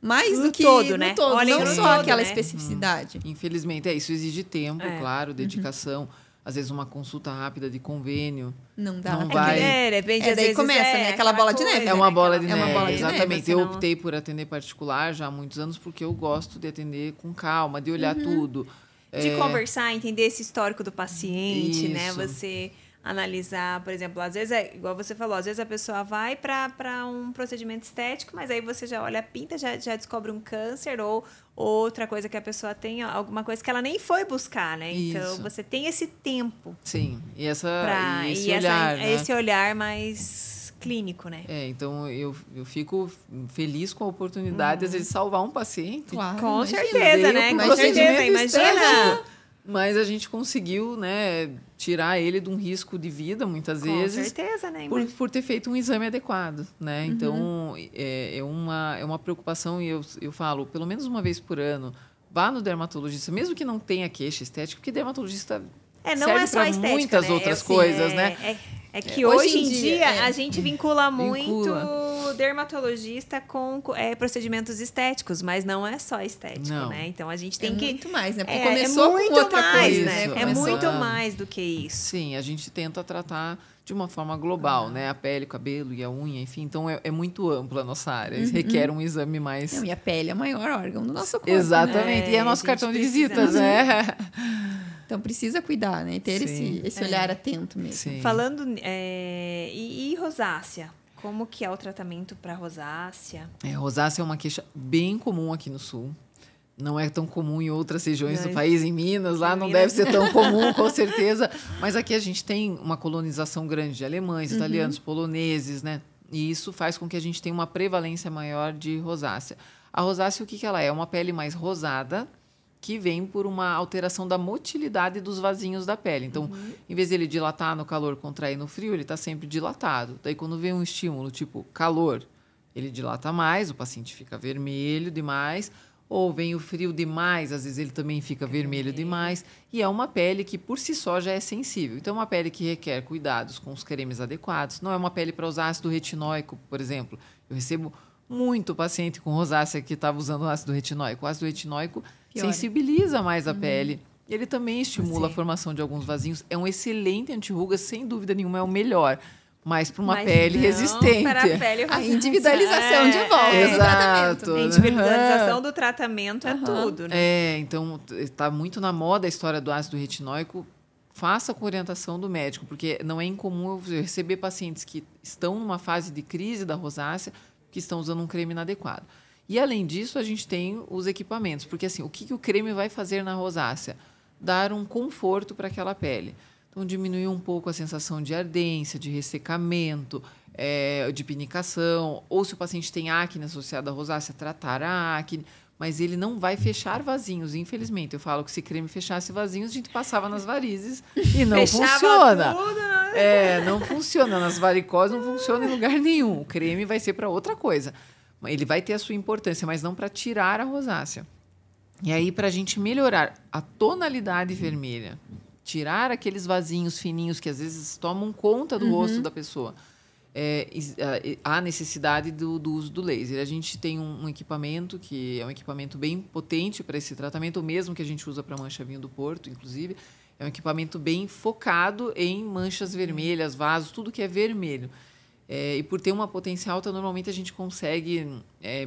mais do que todo, né? todo. Olhem não no só todo, aquela né? especificidade. Infelizmente, isso exige tempo, claro, dedicação. Às vezes, uma consulta rápida de convênio. Não dá. Não vai. Depende, às daí vezes começa, né? Aquela bola de neve. É uma bola de É uma neve, bola de neve, exatamente. você Eu não- optei por atender particular já há muitos anos porque eu gosto de atender com calma, de olhar tudo. De conversar, entender esse histórico do paciente, né? Isso. Você analisar, por exemplo, às vezes, igual você falou, às vezes a pessoa vai para um procedimento estético, mas aí você já olha a pinta, já descobre um câncer ou outra coisa que a pessoa tem, alguma coisa que ela nem foi buscar, né? Então, Isso. você tem esse tempo Sim, e para esse olhar, né? esse olhar mais clínico, né? Então eu fico feliz com a oportunidade, às vezes, de salvar um paciente. Claro, Com imagina. certeza, Veio né? com Com procedimento certeza, imagina. estético, mas a gente conseguiu, né, tirar ele de um risco de vida, muitas Com vezes, certeza, né? por ter feito um exame adequado, né? Então, é uma preocupação, e eu falo, pelo menos uma vez por ano, vá no dermatologista, mesmo que não tenha queixa estética, porque dermatologista Não serve é só para estética, muitas né? outras Assim, coisas, né? É que hoje em dia a gente vincula muito Vincula. dermatologista com procedimentos estéticos, mas não é só estético, Não. né? Então a gente tem É que muito mais, né? Porque é começou muito com outra mais, coisa, né? Isso, É muito começou- mais do que isso. Sim, a gente tenta tratar de uma forma global, né? A pele, o cabelo e a unha, enfim. Então, é muito ampla a nossa área. Isso requer um exame mais... Não, e a pele é o maior órgão do nosso corpo. Exatamente. né? E é nosso A gente cartão de precisa, visitas, né? né? Então precisa cuidar, né? E ter Sim. esse olhar atento mesmo. Sim. Falando e rosácea, como que é o tratamento para rosácea? Rosácea é uma queixa bem comum aqui no Sul. Não é tão comum em outras regiões do Não, país, em Minas, lá em não Minas. deve ser tão comum, com certeza. Mas aqui a gente tem uma colonização grande de alemães, italianos, poloneses, né? E isso faz com que a gente tenha uma prevalência maior de rosácea. A rosácea, o que ela é? É uma pele mais rosada, que vem por uma alteração da motilidade dos vasinhos da pele. Então, em vez de ele dilatar no calor, contrair no frio, ele está sempre dilatado. Daí, quando vem um estímulo, tipo calor, ele dilata mais, o paciente fica vermelho demais, ou vem o frio demais, às vezes ele também fica vermelho demais. E é uma pele que, por si só, já é sensível. Então, é uma pele que requer cuidados com os cremes adequados. Não é uma pele para usar ácido retinóico, por exemplo. Eu recebo muito paciente com rosácea que estava usando ácido retinóico. O ácido retinóico Piora. sensibiliza mais a pele. Ele também estimula Sim. a formação de alguns vasinhos. É um excelente anti-ruga, sem dúvida nenhuma, é o melhor. Mas para uma Mas pele não resistente. para a pele A rosácea. individualização de volta. É. do tratamento. Exato. A individualização do tratamento é tudo, né? Então está muito na moda a história do ácido retinóico. Faça com orientação do médico, porque não é incomum eu receber pacientes que estão numa fase de crise da rosácea, que estão usando um creme inadequado. E, além disso, a gente tem os equipamentos, porque assim, o que o creme vai fazer na rosácea? Dar um conforto para aquela pele. Então, diminuir um pouco a sensação de ardência, de ressecamento, de pinicação, ou se o paciente tem acne associada à rosácea, tratar a acne, mas ele não vai fechar vasinhos, infelizmente. Eu falo que se creme fechasse vasinhos, a gente passava nas varizes e não Fechava funciona. tudo, né? Não funciona. Nas varicoses não funciona em lugar nenhum. O creme vai ser para outra coisa. Ele vai ter a sua importância, mas não para tirar a rosácea. E aí, para a gente melhorar a tonalidade vermelha, tirar aqueles vasinhos fininhos que às vezes tomam conta do rosto da pessoa, há necessidade do uso do laser. A gente tem um equipamento que é um equipamento bem potente para esse tratamento, o mesmo que a gente usa para mancha vinho do Porto, inclusive. É um equipamento bem focado em manchas vermelhas, vasos, tudo que é vermelho. E por ter uma potência alta, normalmente a gente consegue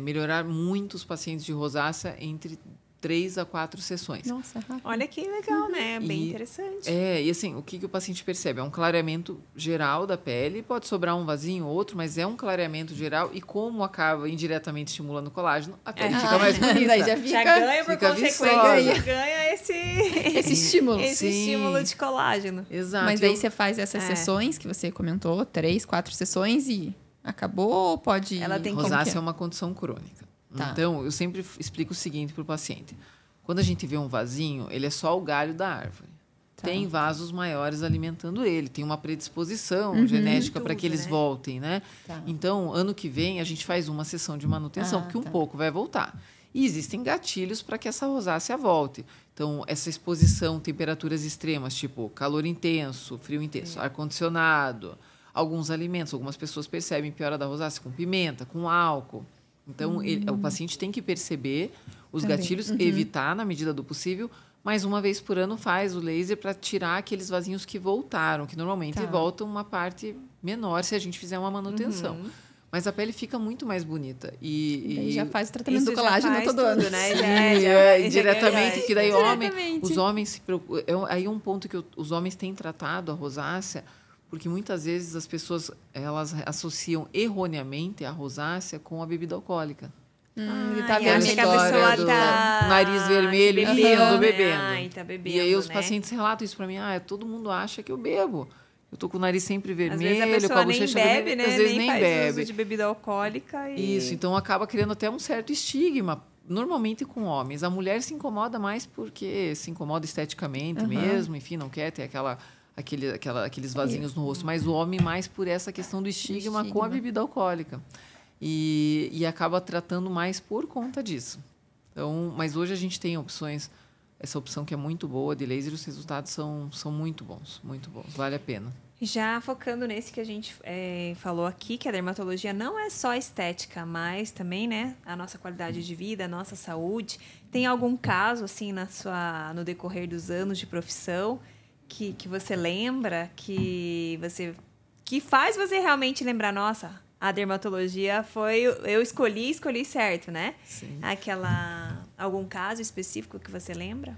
melhorar muito os pacientes de rosácea entre 3 a 4 sessões. Nossa, rápido. Olha que legal, né? Bem interessante. E assim, o que o paciente percebe? É um clareamento geral da pele, pode sobrar um vasinho ou outro, mas é um clareamento geral e como acaba indiretamente estimulando o colágeno, a pele fica mais bonita. Daí Já ganha, por fica consequência, viçosa. ganha Esse estímulo. esse Sim. estímulo de colágeno. Exato. Mas daí você faz essas sessões que você comentou, 3, 4 sessões e acabou ou pode... Ela tem como rosácea que é uma condição crônica. Tá. Então, eu sempre explico o seguinte para o paciente. Quando a gente vê um vasinho, ele é só o galho da árvore. Tá. Tem vasos maiores alimentando ele, tem uma predisposição genética para que Tudo, eles né? voltem, né? Tá. Então, ano que vem, a gente faz uma sessão de manutenção, porque um tá. pouco vai voltar. E existem gatilhos para que essa rosácea volte. Então, essa exposição, temperaturas extremas, tipo calor intenso, frio intenso, ar-condicionado, alguns alimentos, algumas pessoas percebem piora da rosácea com pimenta, com álcool. Então, o paciente tem que perceber os Também. gatilhos, evitar na medida do possível, mas uma vez por ano faz o laser para tirar aqueles vasinhos que voltaram, que normalmente Tá. voltam uma parte menor se a gente fizer uma manutenção. Mas a pele fica muito mais bonita. Daí já faz o tratamento Isso do já colágeno faz todo tudo, ano. né? Diretamente, que daí Diretamente. os homens se preocupam. Aí um ponto que os homens têm tratado a rosácea, porque muitas vezes as pessoas elas associam erroneamente a rosácea com a bebida alcoólica. Ele tá e vendo acha que a história pessoa do tá nariz vermelho e bebendo, bebendo. Ai, tá bebendo, E aí os né? pacientes relatam isso para mim. Todo mundo acha que eu bebo. Eu tô com o nariz sempre Às vezes a vermelho, com a pessoa nem bochecha bebe, vermelha. né? Às vezes nem faz bebe. uso de bebida alcoólica. E... Isso, então acaba criando até um certo estigma, normalmente com homens. A mulher se incomoda mais porque se incomoda esteticamente mesmo, enfim, não quer ter aqueles vasinhos no rosto, mas o homem mais por essa questão do estigma com a bebida alcoólica. E acaba tratando mais por conta disso. Então, mas hoje a gente tem opções, essa opção que é muito boa de laser, os resultados são muito bons, vale a pena. Já focando nesse que a gente falou aqui, que a dermatologia não é só estética, mas também, né, a nossa qualidade de vida, a nossa saúde. Tem algum caso, assim, no decorrer dos anos de profissão que você lembra, que faz você realmente lembrar, nossa, a dermatologia foi... Eu escolhi certo, né? Sim. Algum caso específico que você lembra?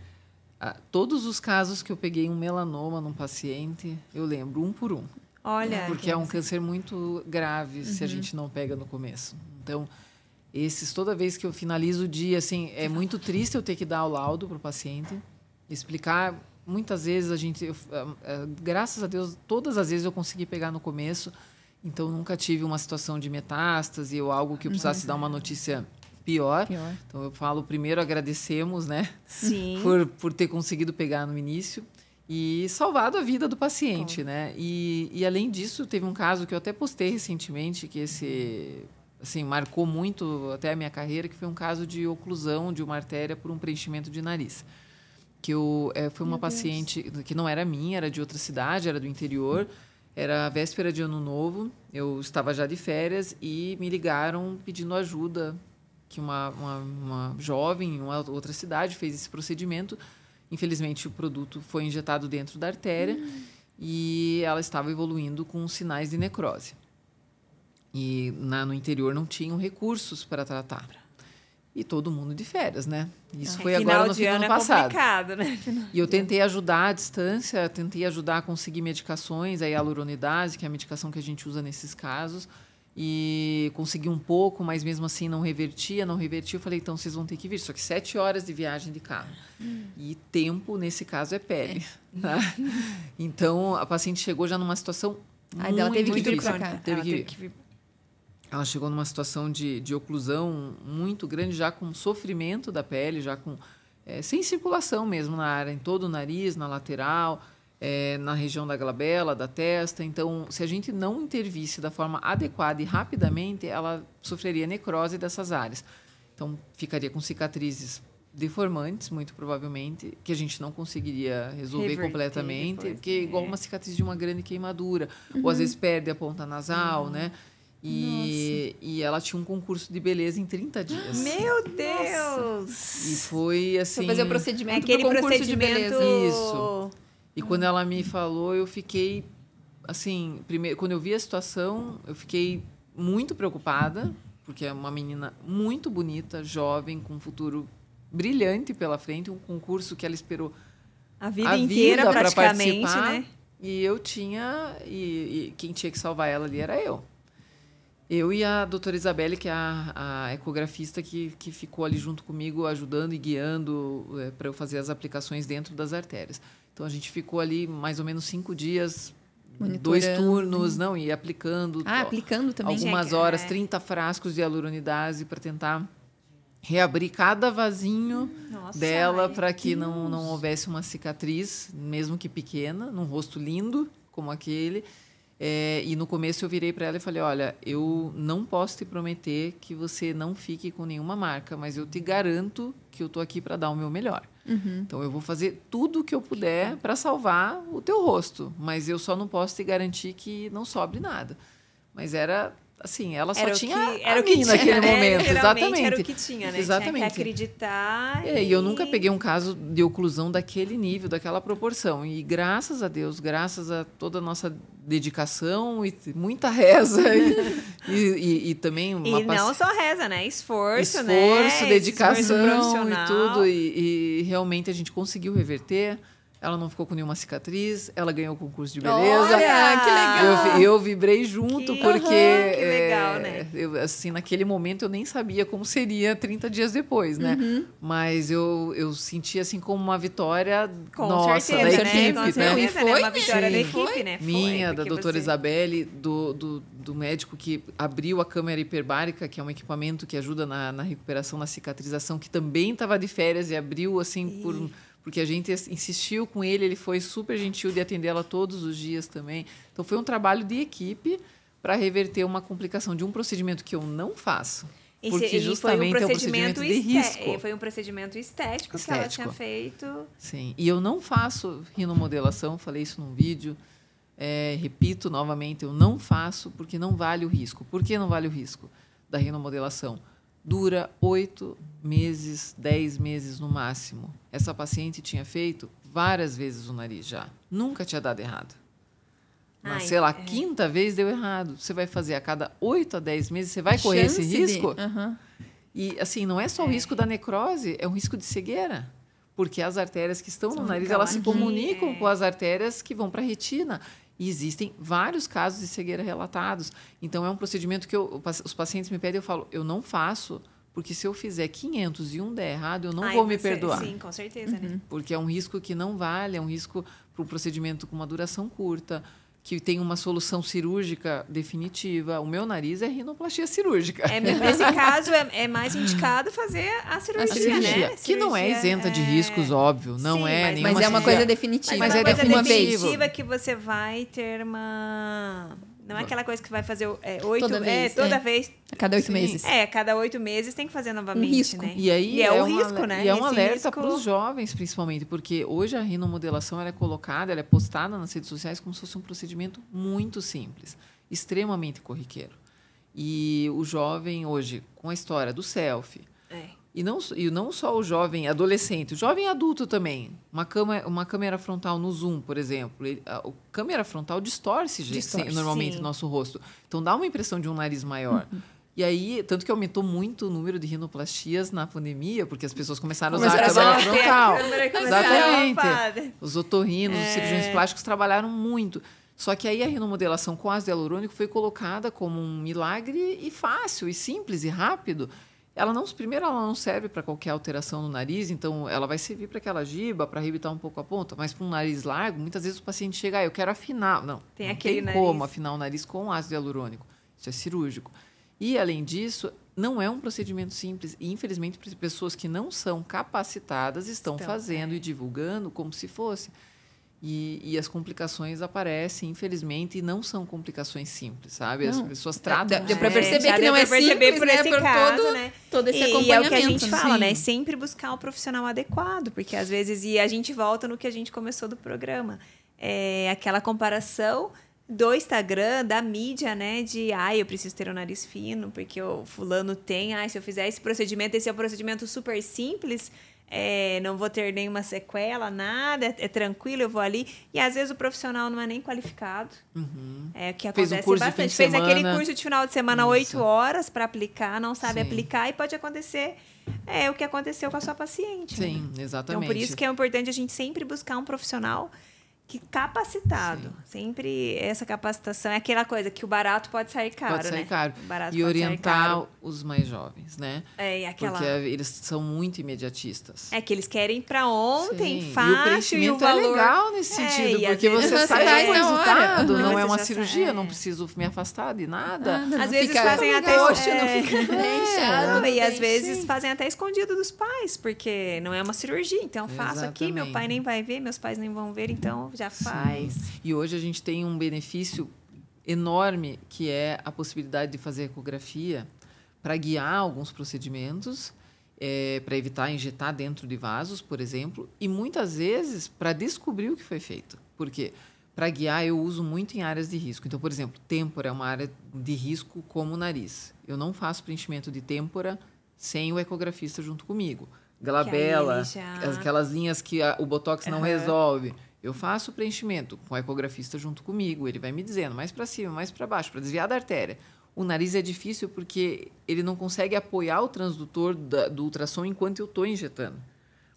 Todos os casos que eu peguei um melanoma num paciente, eu lembro, um por um. Olha... Porque é um câncer muito grave se a gente não pega no começo. Então, toda vez que eu finalizo o dia, assim, é muito triste eu ter que dar o laudo para o paciente, explicar. Muitas vezes graças a Deus, todas as vezes eu consegui pegar no começo. Então, nunca tive uma situação de metástase ou algo que eu precisasse dar uma notícia pior. Então, eu falo, primeiro agradecemos, né? Sim. Por ter conseguido pegar no início e salvado a vida do paciente, né? E além disso, teve um caso que eu até postei recentemente, que assim, marcou muito até a minha carreira, que foi um caso de oclusão de uma artéria por um preenchimento de nariz. Foi uma paciente que não era minha, era de outra cidade, era do interior. Era a véspera de Ano Novo, eu estava já de férias e me ligaram pedindo ajuda, que uma jovem em uma outra cidade fez esse procedimento. Infelizmente, o produto foi injetado dentro da artéria e ela estava evoluindo com sinais de necrose. E no interior não tinham recursos para tratar. E todo mundo de férias, né? Isso foi agora no fim do ano passado. Complicado, né? E eu tentei ajudar à distância, tentei ajudar a conseguir medicações, a hialuronidase, que é a medicação que a gente usa nesses casos, e consegui um pouco, mas mesmo assim não revertia. Eu falei, então vocês vão ter que vir. Só que 7 horas de viagem de carro. E tempo, nesse caso, é pele. Tá? Então, a paciente chegou já numa situação muito, ela teve que vir difícil. pra cá. Teve que vir. Ela chegou numa situação de oclusão muito grande, já com sofrimento da pele, já com sem circulação mesmo na área, em todo o nariz, na lateral, na região da glabela, da testa. Então, se a gente não intervisse da forma adequada e rapidamente, ela sofreria necrose dessas áreas. Então, ficaria com cicatrizes deformantes, muito provavelmente, que a gente não conseguiria resolver completamente, depois, porque é igual uma cicatriz de uma grande queimadura, ou às vezes perde a ponta nasal, né? E ela tinha um concurso de beleza em 30 dias. Meu Deus! E foi assim... Foi fazer o procedimento aquele pro concurso procedimento... de beleza. Isso. E quando ela me falou, eu fiquei assim, primeiro, quando eu vi a situação, eu fiquei muito preocupada, porque é uma menina muito bonita, jovem, com um futuro brilhante pela frente, um concurso que ela esperou a vida inteira, praticamente, né? E eu e quem tinha que salvar ela ali era eu. Eu e a doutora Isabelle, que é a ecografista que ficou ali junto comigo, ajudando e guiando para eu fazer as aplicações dentro das artérias. Então, a gente ficou ali mais ou menos 5 dias, 2 turnos, e aplicando. Aplicando também. Algumas horas, 30 frascos de hialuronidase para tentar reabrir cada vasinho dela para que não houvesse uma cicatriz, mesmo que pequena, num rosto lindo como aquele. E no começo eu virei para ela e falei, olha, eu não posso te prometer que você não fique com nenhuma marca, mas eu te garanto que eu estou aqui para dar o meu melhor. Então, eu vou fazer tudo o que eu puder para salvar o teu rosto, mas eu só não posso te garantir que não sobre nada. Mas era... Assim, ela só tinha a mim naquele momento. Exatamente. Era o que tinha, né? Exatamente. Tinha que acreditar. E eu nunca peguei um caso de oclusão daquele nível, daquela proporção. E graças a Deus, graças a toda a nossa dedicação e muita reza. e também uma não só reza, né? Esforço, dedicação profissional. E tudo. E realmente a gente conseguiu reverter. Ela não ficou com nenhuma cicatriz, ela ganhou o concurso de beleza. Olha, que legal! Eu vibrei junto, porque... que legal, né? Assim, naquele momento, eu nem sabia como seria 30 dias depois, né? Mas eu senti, assim, como uma vitória da certeza, equipe, né? Com certeza, né? Uma vitória da equipe, né? Minha, da doutora Isabelle, do médico que abriu a câmera hiperbárica, que é um equipamento que ajuda na recuperação, na cicatrização, que também estava de férias e abriu, assim, porque a gente insistiu com ele foi super gentil de atender ela todos os dias também. Então, foi um trabalho de equipe para reverter uma complicação de um procedimento que eu não faço. Porque justamente é um procedimento de risco. Foi um procedimento estético que ela tinha feito. Sim, e eu não faço rinomodelação, falei isso num vídeo. Repito novamente, eu não faço porque não vale o risco. Por que não vale o risco da rinomodelação? Dura 8 meses, 10 meses no máximo. Essa paciente tinha feito várias vezes o nariz já. Nunca tinha dado errado. Mas, a quinta vez deu errado. Você vai fazer a cada 8 a 10 meses, você vai correr esse risco? E, assim, não é só o risco da necrose, é um risco de cegueira. Porque as artérias que estão no nariz, elas se comunicam com as artérias que vão para a retina. E existem vários casos de cegueira relatados. Então, é um procedimento que os pacientes me pedem, eu falo, eu não faço, porque se eu fizer 500 e um der errado, eu não vou me perdoar. Sim, com certeza. Né? Porque é um risco que não vale, é um risco para um procedimento com uma duração curta, que tem uma solução cirúrgica definitiva. O meu nariz é rinoplastia cirúrgica. Nesse caso, é mais indicado fazer a cirurgia, né? Que não é isenta de riscos, óbvio. Não Sim, é nenhuma mas é uma coisa definitiva. Mas é uma coisa definitiva que você vai ter uma... Não é aquela coisa que vai fazer 8 toda vez. A cada 8 meses. A cada 8 meses tem que fazer novamente. Um risco. Né? E aí é um risco, né? E é um alerta para os jovens, principalmente, porque hoje a rinomodelação ela é colocada, ela é postada nas redes sociais como se fosse um procedimento muito simples, extremamente corriqueiro. E o jovem hoje, com a história do selfie, e não só o jovem adolescente, o jovem adulto também. Uma câmera frontal no zoom, por exemplo. A câmera frontal distorce normalmente o nosso rosto. Então, dá uma impressão de um nariz maior. E aí, tanto que aumentou muito o número de rinoplastias na pandemia, porque as pessoas começaram a usar a câmera frontal. Exatamente. Os otorrinos, os cirurgiões plásticos trabalharam muito. Só que aí a rinomodelação com ácido hialurônico foi colocada como um milagre e fácil, e simples, e rápido. Primeiro, ela não serve para qualquer alteração no nariz, então ela vai servir para aquela giba, para rebitar um pouco a ponta, mas para um nariz largo, muitas vezes o paciente chega, eu quero afinar. Não tem como afinar o nariz com ácido hialurônico. Isso é cirúrgico. E, além disso, não é um procedimento simples. E, infelizmente, pessoas que não são capacitadas estão fazendo e divulgando como se fosse. E as complicações aparecem, infelizmente, e não são complicações simples, sabe? As pessoas tratam... Deu para perceber que não é simples, por esse caso, né? Todo esse acompanhamento. E é o que a gente fala, né? Sempre buscar o profissional adequado, porque, às vezes, e a gente volta no que a gente começou do programa. Aquela comparação do Instagram, da mídia, né? De, eu preciso ter um nariz fino, porque o fulano tem. Se eu fizer esse procedimento é um procedimento super simples... não vou ter nenhuma sequela, nada, é tranquilo, eu vou ali. E às vezes o profissional não é nem qualificado. É o que Fez acontece um curso de bastante. fim de Fez aquele semana. curso de final de semana, Isso. 8 horas para aplicar, não sabe Sim. aplicar e pode acontecer o que aconteceu com a sua paciente. Sim, né? exatamente. Então, por isso que é importante a gente sempre buscar um profissional capacitado. Sempre essa capacitação é aquela coisa que o barato pode sair caro, Pode sair né? caro. O barato E pode sair orientar caro. os mais jovens, né? E aquela... Porque eles são muito imediatistas. É que eles querem para ontem, Sim. fácil, e o preenchimento o valor... é legal nesse sentido, e às porque vezes você você faz sai com o na hora. resultado, Uhum. não é Você uma já cirurgia, sai. não preciso me afastar de nada. Nada, Às não vezes fica fazem até... roxo, não fica inchado. Não, e às Sim. vezes fazem até escondido dos pais, porque não é uma cirurgia. Então, faço aqui, meu pai nem vai ver, meus pais nem vão ver, então já faz. E hoje a gente tem um benefício enorme, que é a possibilidade de fazer ecografia para guiar alguns procedimentos, para evitar injetar dentro de vasos, por exemplo, e muitas vezes para descobrir o que foi feito. Porque para guiar eu uso muito em áreas de risco. Então, por exemplo, têmpora é uma área de risco como o nariz. Eu não faço preenchimento de têmpora sem o ecografista junto comigo. Glabela, aquelas linhas que o botox não resolve. Eu faço o preenchimento com o ecografista junto comigo. Ele vai me dizendo mais para cima, mais para baixo, para desviar da artéria. O nariz é difícil porque ele não consegue apoiar o transdutor do ultrassom enquanto eu estou injetando.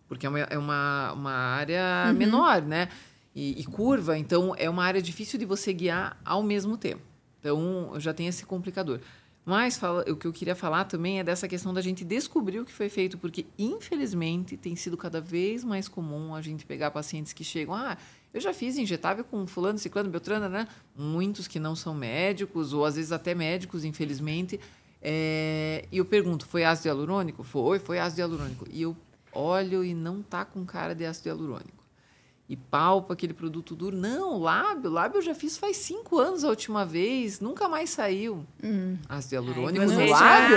Porque é uma área menor, né? E curva, então é uma área difícil de você guiar ao mesmo tempo. Então, já tem esse complicador. Mas o que eu queria falar também é dessa questão da gente descobrir o que foi feito, porque, infelizmente, tem sido cada vez mais comum a gente pegar pacientes que chegam, eu já fiz injetável com fulano, ciclano, beltrano, né? Muitos que não são médicos, ou às vezes até médicos, infelizmente. E eu pergunto, foi ácido hialurônico? Foi ácido hialurônico. E eu olho e não tá com cara de ácido hialurônico. E palpa aquele produto duro. Não, lábio eu já fiz faz 5 anos a última vez, nunca mais saiu. Ácido hialurônico no lábio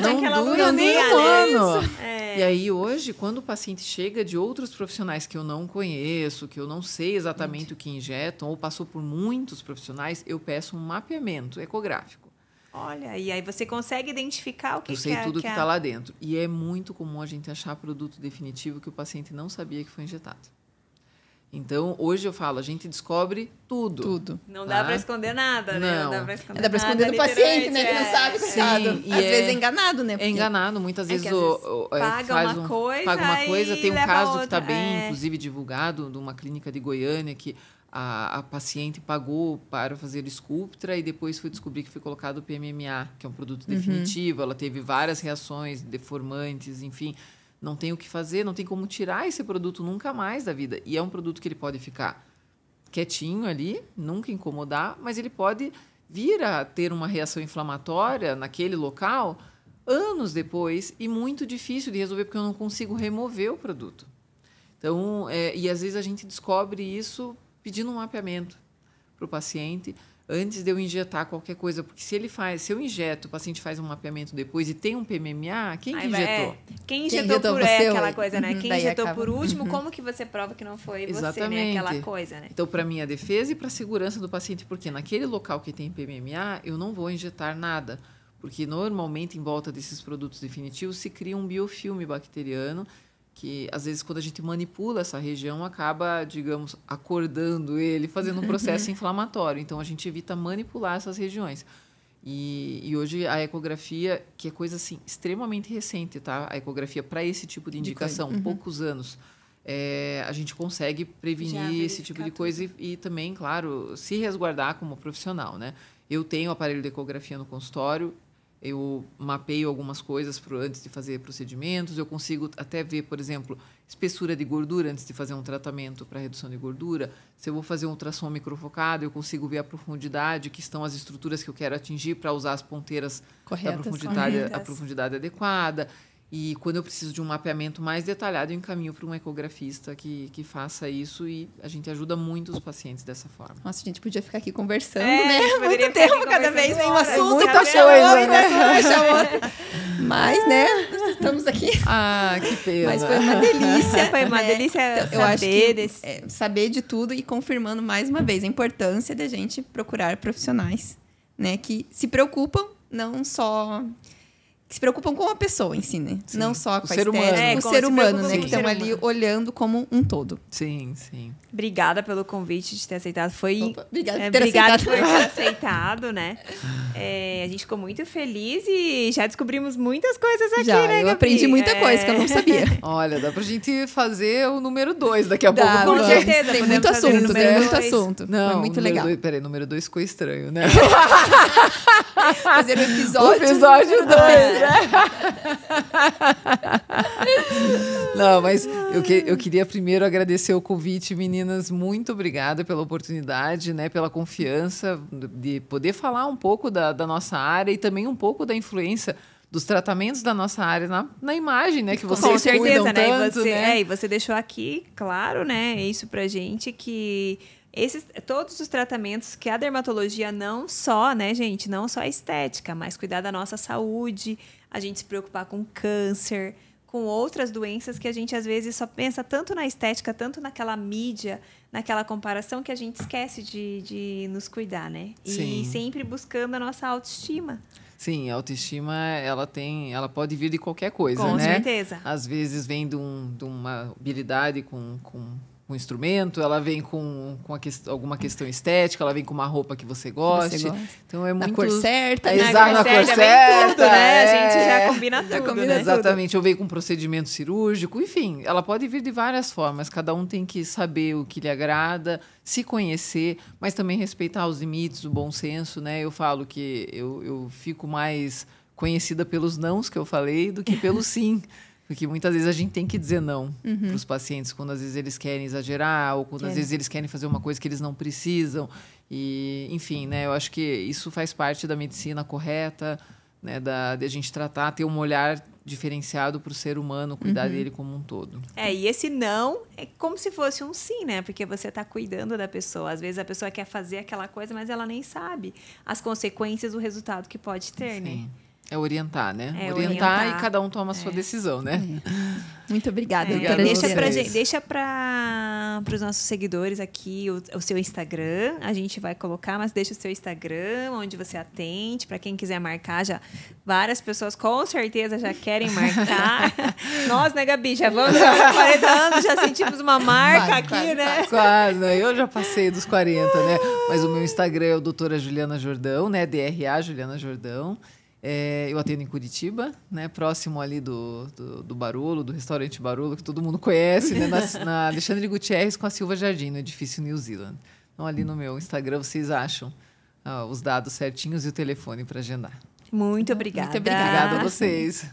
não dura nem um ano. E aí hoje, quando o paciente chega de outros profissionais que eu não conheço, que eu não sei exatamente o que injetam, ou passou por muitos profissionais, eu peço um mapeamento ecográfico. Olha, e aí você consegue identificar o que eu sei tudo que está lá dentro. E é muito comum a gente achar produto definitivo que o paciente não sabia que foi injetado. Então, hoje eu falo, a gente descobre tudo. Tudo. Não dá para esconder nada, né? Não dá para esconder dá para esconder do paciente, né? Que não sabe, coitado. Sim, Às vezes é enganado, né? É enganado. Muitas vezes, paga uma coisa. Tem um caso que está bem, outra, inclusive, divulgado, de uma clínica de Goiânia, que a paciente pagou para fazer Sculptra e depois foi descobrir que foi colocado o PMMA, que é um produto definitivo. Ela teve várias reações deformantes, enfim... Não tem o que fazer, não tem como tirar esse produto nunca mais da vida. E é um produto que ele pode ficar quietinho ali, nunca incomodar, mas ele pode vir a ter uma reação inflamatória naquele local anos depois e muito difícil de resolver porque eu não consigo remover o produto. Então, e às vezes a gente descobre isso pedindo um mapeamento para o paciente antes de eu injetar qualquer coisa, porque se eu injeto, o paciente faz um mapeamento depois e tem um PMMA, quem que injetou? Quem injetou por aquela coisa, né? Quem injetou por último, como que você prova que não foi Exatamente. Você, né? Aquela coisa, né? Então, para minha defesa e para a segurança do paciente, porque naquele local que tem PMMA, eu não vou injetar nada, porque normalmente em volta desses produtos definitivos se cria um biofilme bacteriano que, às vezes, quando a gente manipula essa região, acaba, digamos, acordando ele, fazendo um processo inflamatório. Então, a gente evita manipular essas regiões. E hoje, a ecografia, que é coisa, assim, extremamente recente, tá? A ecografia para esse tipo de indicação, poucos anos, a gente consegue prevenir esse tipo de coisa e também, claro, se resguardar como profissional, né? Eu tenho aparelho de ecografia no consultório, eu mapeio algumas coisas antes de fazer procedimentos, eu consigo até ver, por exemplo, espessura de gordura antes de fazer um tratamento para redução de gordura. Se eu vou fazer um ultrassom microfocado, eu consigo ver a profundidade que estão as estruturas que eu quero atingir para usar as ponteiras da profundidade adequada. E quando eu preciso de um mapeamento mais detalhado, eu encaminho para um ecografista que faça isso e a gente ajuda muito os pacientes dessa forma. Nossa, a gente podia ficar aqui conversando, né? Muito tempo, cada vez vem um assunto. Muita coisa, né? Mas, né? Estamos aqui. Que pena. Mas foi uma delícia. Foi uma delícia então, eu acho que saber de tudo e confirmando mais uma vez a importância da gente procurar profissionais, né? Que se preocupam não só que se preocupam com a pessoa em si, né? Sim. Não só com a ser humano. estética, o Como ser se humano, preocupam né? com Que o ser estão ali humano. olhando como um todo. Sim, sim. Obrigada pelo convite de ter aceitado. Opa, obrigada por ter obrigada aceitado. por ter aceitado, né? A gente ficou muito feliz e já descobrimos muitas coisas aqui, Já, né, eu Gabi? aprendi muita coisa que eu não sabia. Olha, dá pra gente fazer o número 2 daqui a Dá, pouco. com vamos. Porque... certeza, Tem podemos muito fazer o assunto, número tem muito dois. assunto. Não, Foi muito número legal. Dois, peraí, número 2 ficou estranho, né? Fazer o O episódio. episódio 2, né? Não, mas eu queria primeiro agradecer o convite, meninas. Muito obrigada pela oportunidade, né? Pela confiança de poder falar um pouco da nossa área e também um pouco da influência dos tratamentos da nossa área na imagem, né? Que vocês Com certeza, cuidam né? tanto, E você, né? e você deixou aqui, claro, né? Isso pra gente que todos os tratamentos que a dermatologia não só, né, gente, não só a estética, mas cuidar da nossa saúde, a gente se preocupar com câncer, com outras doenças que a gente às vezes só pensa tanto na estética, tanto naquela mídia, naquela comparação que a gente esquece de nos cuidar, né? Sim. E sempre buscando a nossa autoestima. Sim, a autoestima, ela pode vir de qualquer coisa, Com né? certeza. Às vezes vem de uma habilidade com um instrumento, ela vem com alguma questão estética, ela vem com uma roupa que você goste. Você gosta. Então é Na muito... cor certa. É, né? exato, na cor vem certa. tudo, né? A gente é. já combina tudo, combina né? tudo. Exatamente, ou veio com procedimento cirúrgico, enfim, ela pode vir de várias formas, cada um tem que saber o que lhe agrada, se conhecer, mas também respeitar os limites, o bom senso, né? Eu falo que eu fico mais conhecida pelos nãos que eu falei do que pelo sim. Porque muitas vezes a gente tem que dizer não para os pacientes, quando às vezes eles querem exagerar, ou quando às vezes eles querem fazer uma coisa que eles não precisam. E, enfim, né, eu acho que isso faz parte da medicina correta, né, de a gente tratar, ter um olhar diferenciado para o ser humano, cuidar dele como um todo. E esse não é como se fosse um sim, né? Porque você está cuidando da pessoa. Às vezes a pessoa quer fazer aquela coisa, mas ela nem sabe as consequências, o resultado que pode ter, né? Sim. É orientar, né? É orientar orientar. E cada um toma a sua decisão, né? Muito obrigada, Obrigada doutora a Juliana. vocês. Deixa para os nossos seguidores aqui o seu Instagram. A gente vai colocar, mas deixa o seu Instagram, onde você atende. Para quem quiser marcar, já várias pessoas com certeza já querem marcar. Nós, né, Gabi? Já vamos 40 anos, já sentimos uma marca aqui, né? Quase, né? Eu já passei dos 40, né? Mas o meu Instagram é o doutora Juliana Jordão, né? DRA Juliana Jordão. Eu atendo em Curitiba, né? Próximo ali do Barolo, do restaurante Barolo, que todo mundo conhece, né? Na Alexandre Gutierrez com a Silva Jardim, no edifício New Zealand. Então, ali no meu Instagram, vocês acham os dados certinhos e o telefone para agendar. Muito obrigada. Muito obrigada. Obrigada a vocês.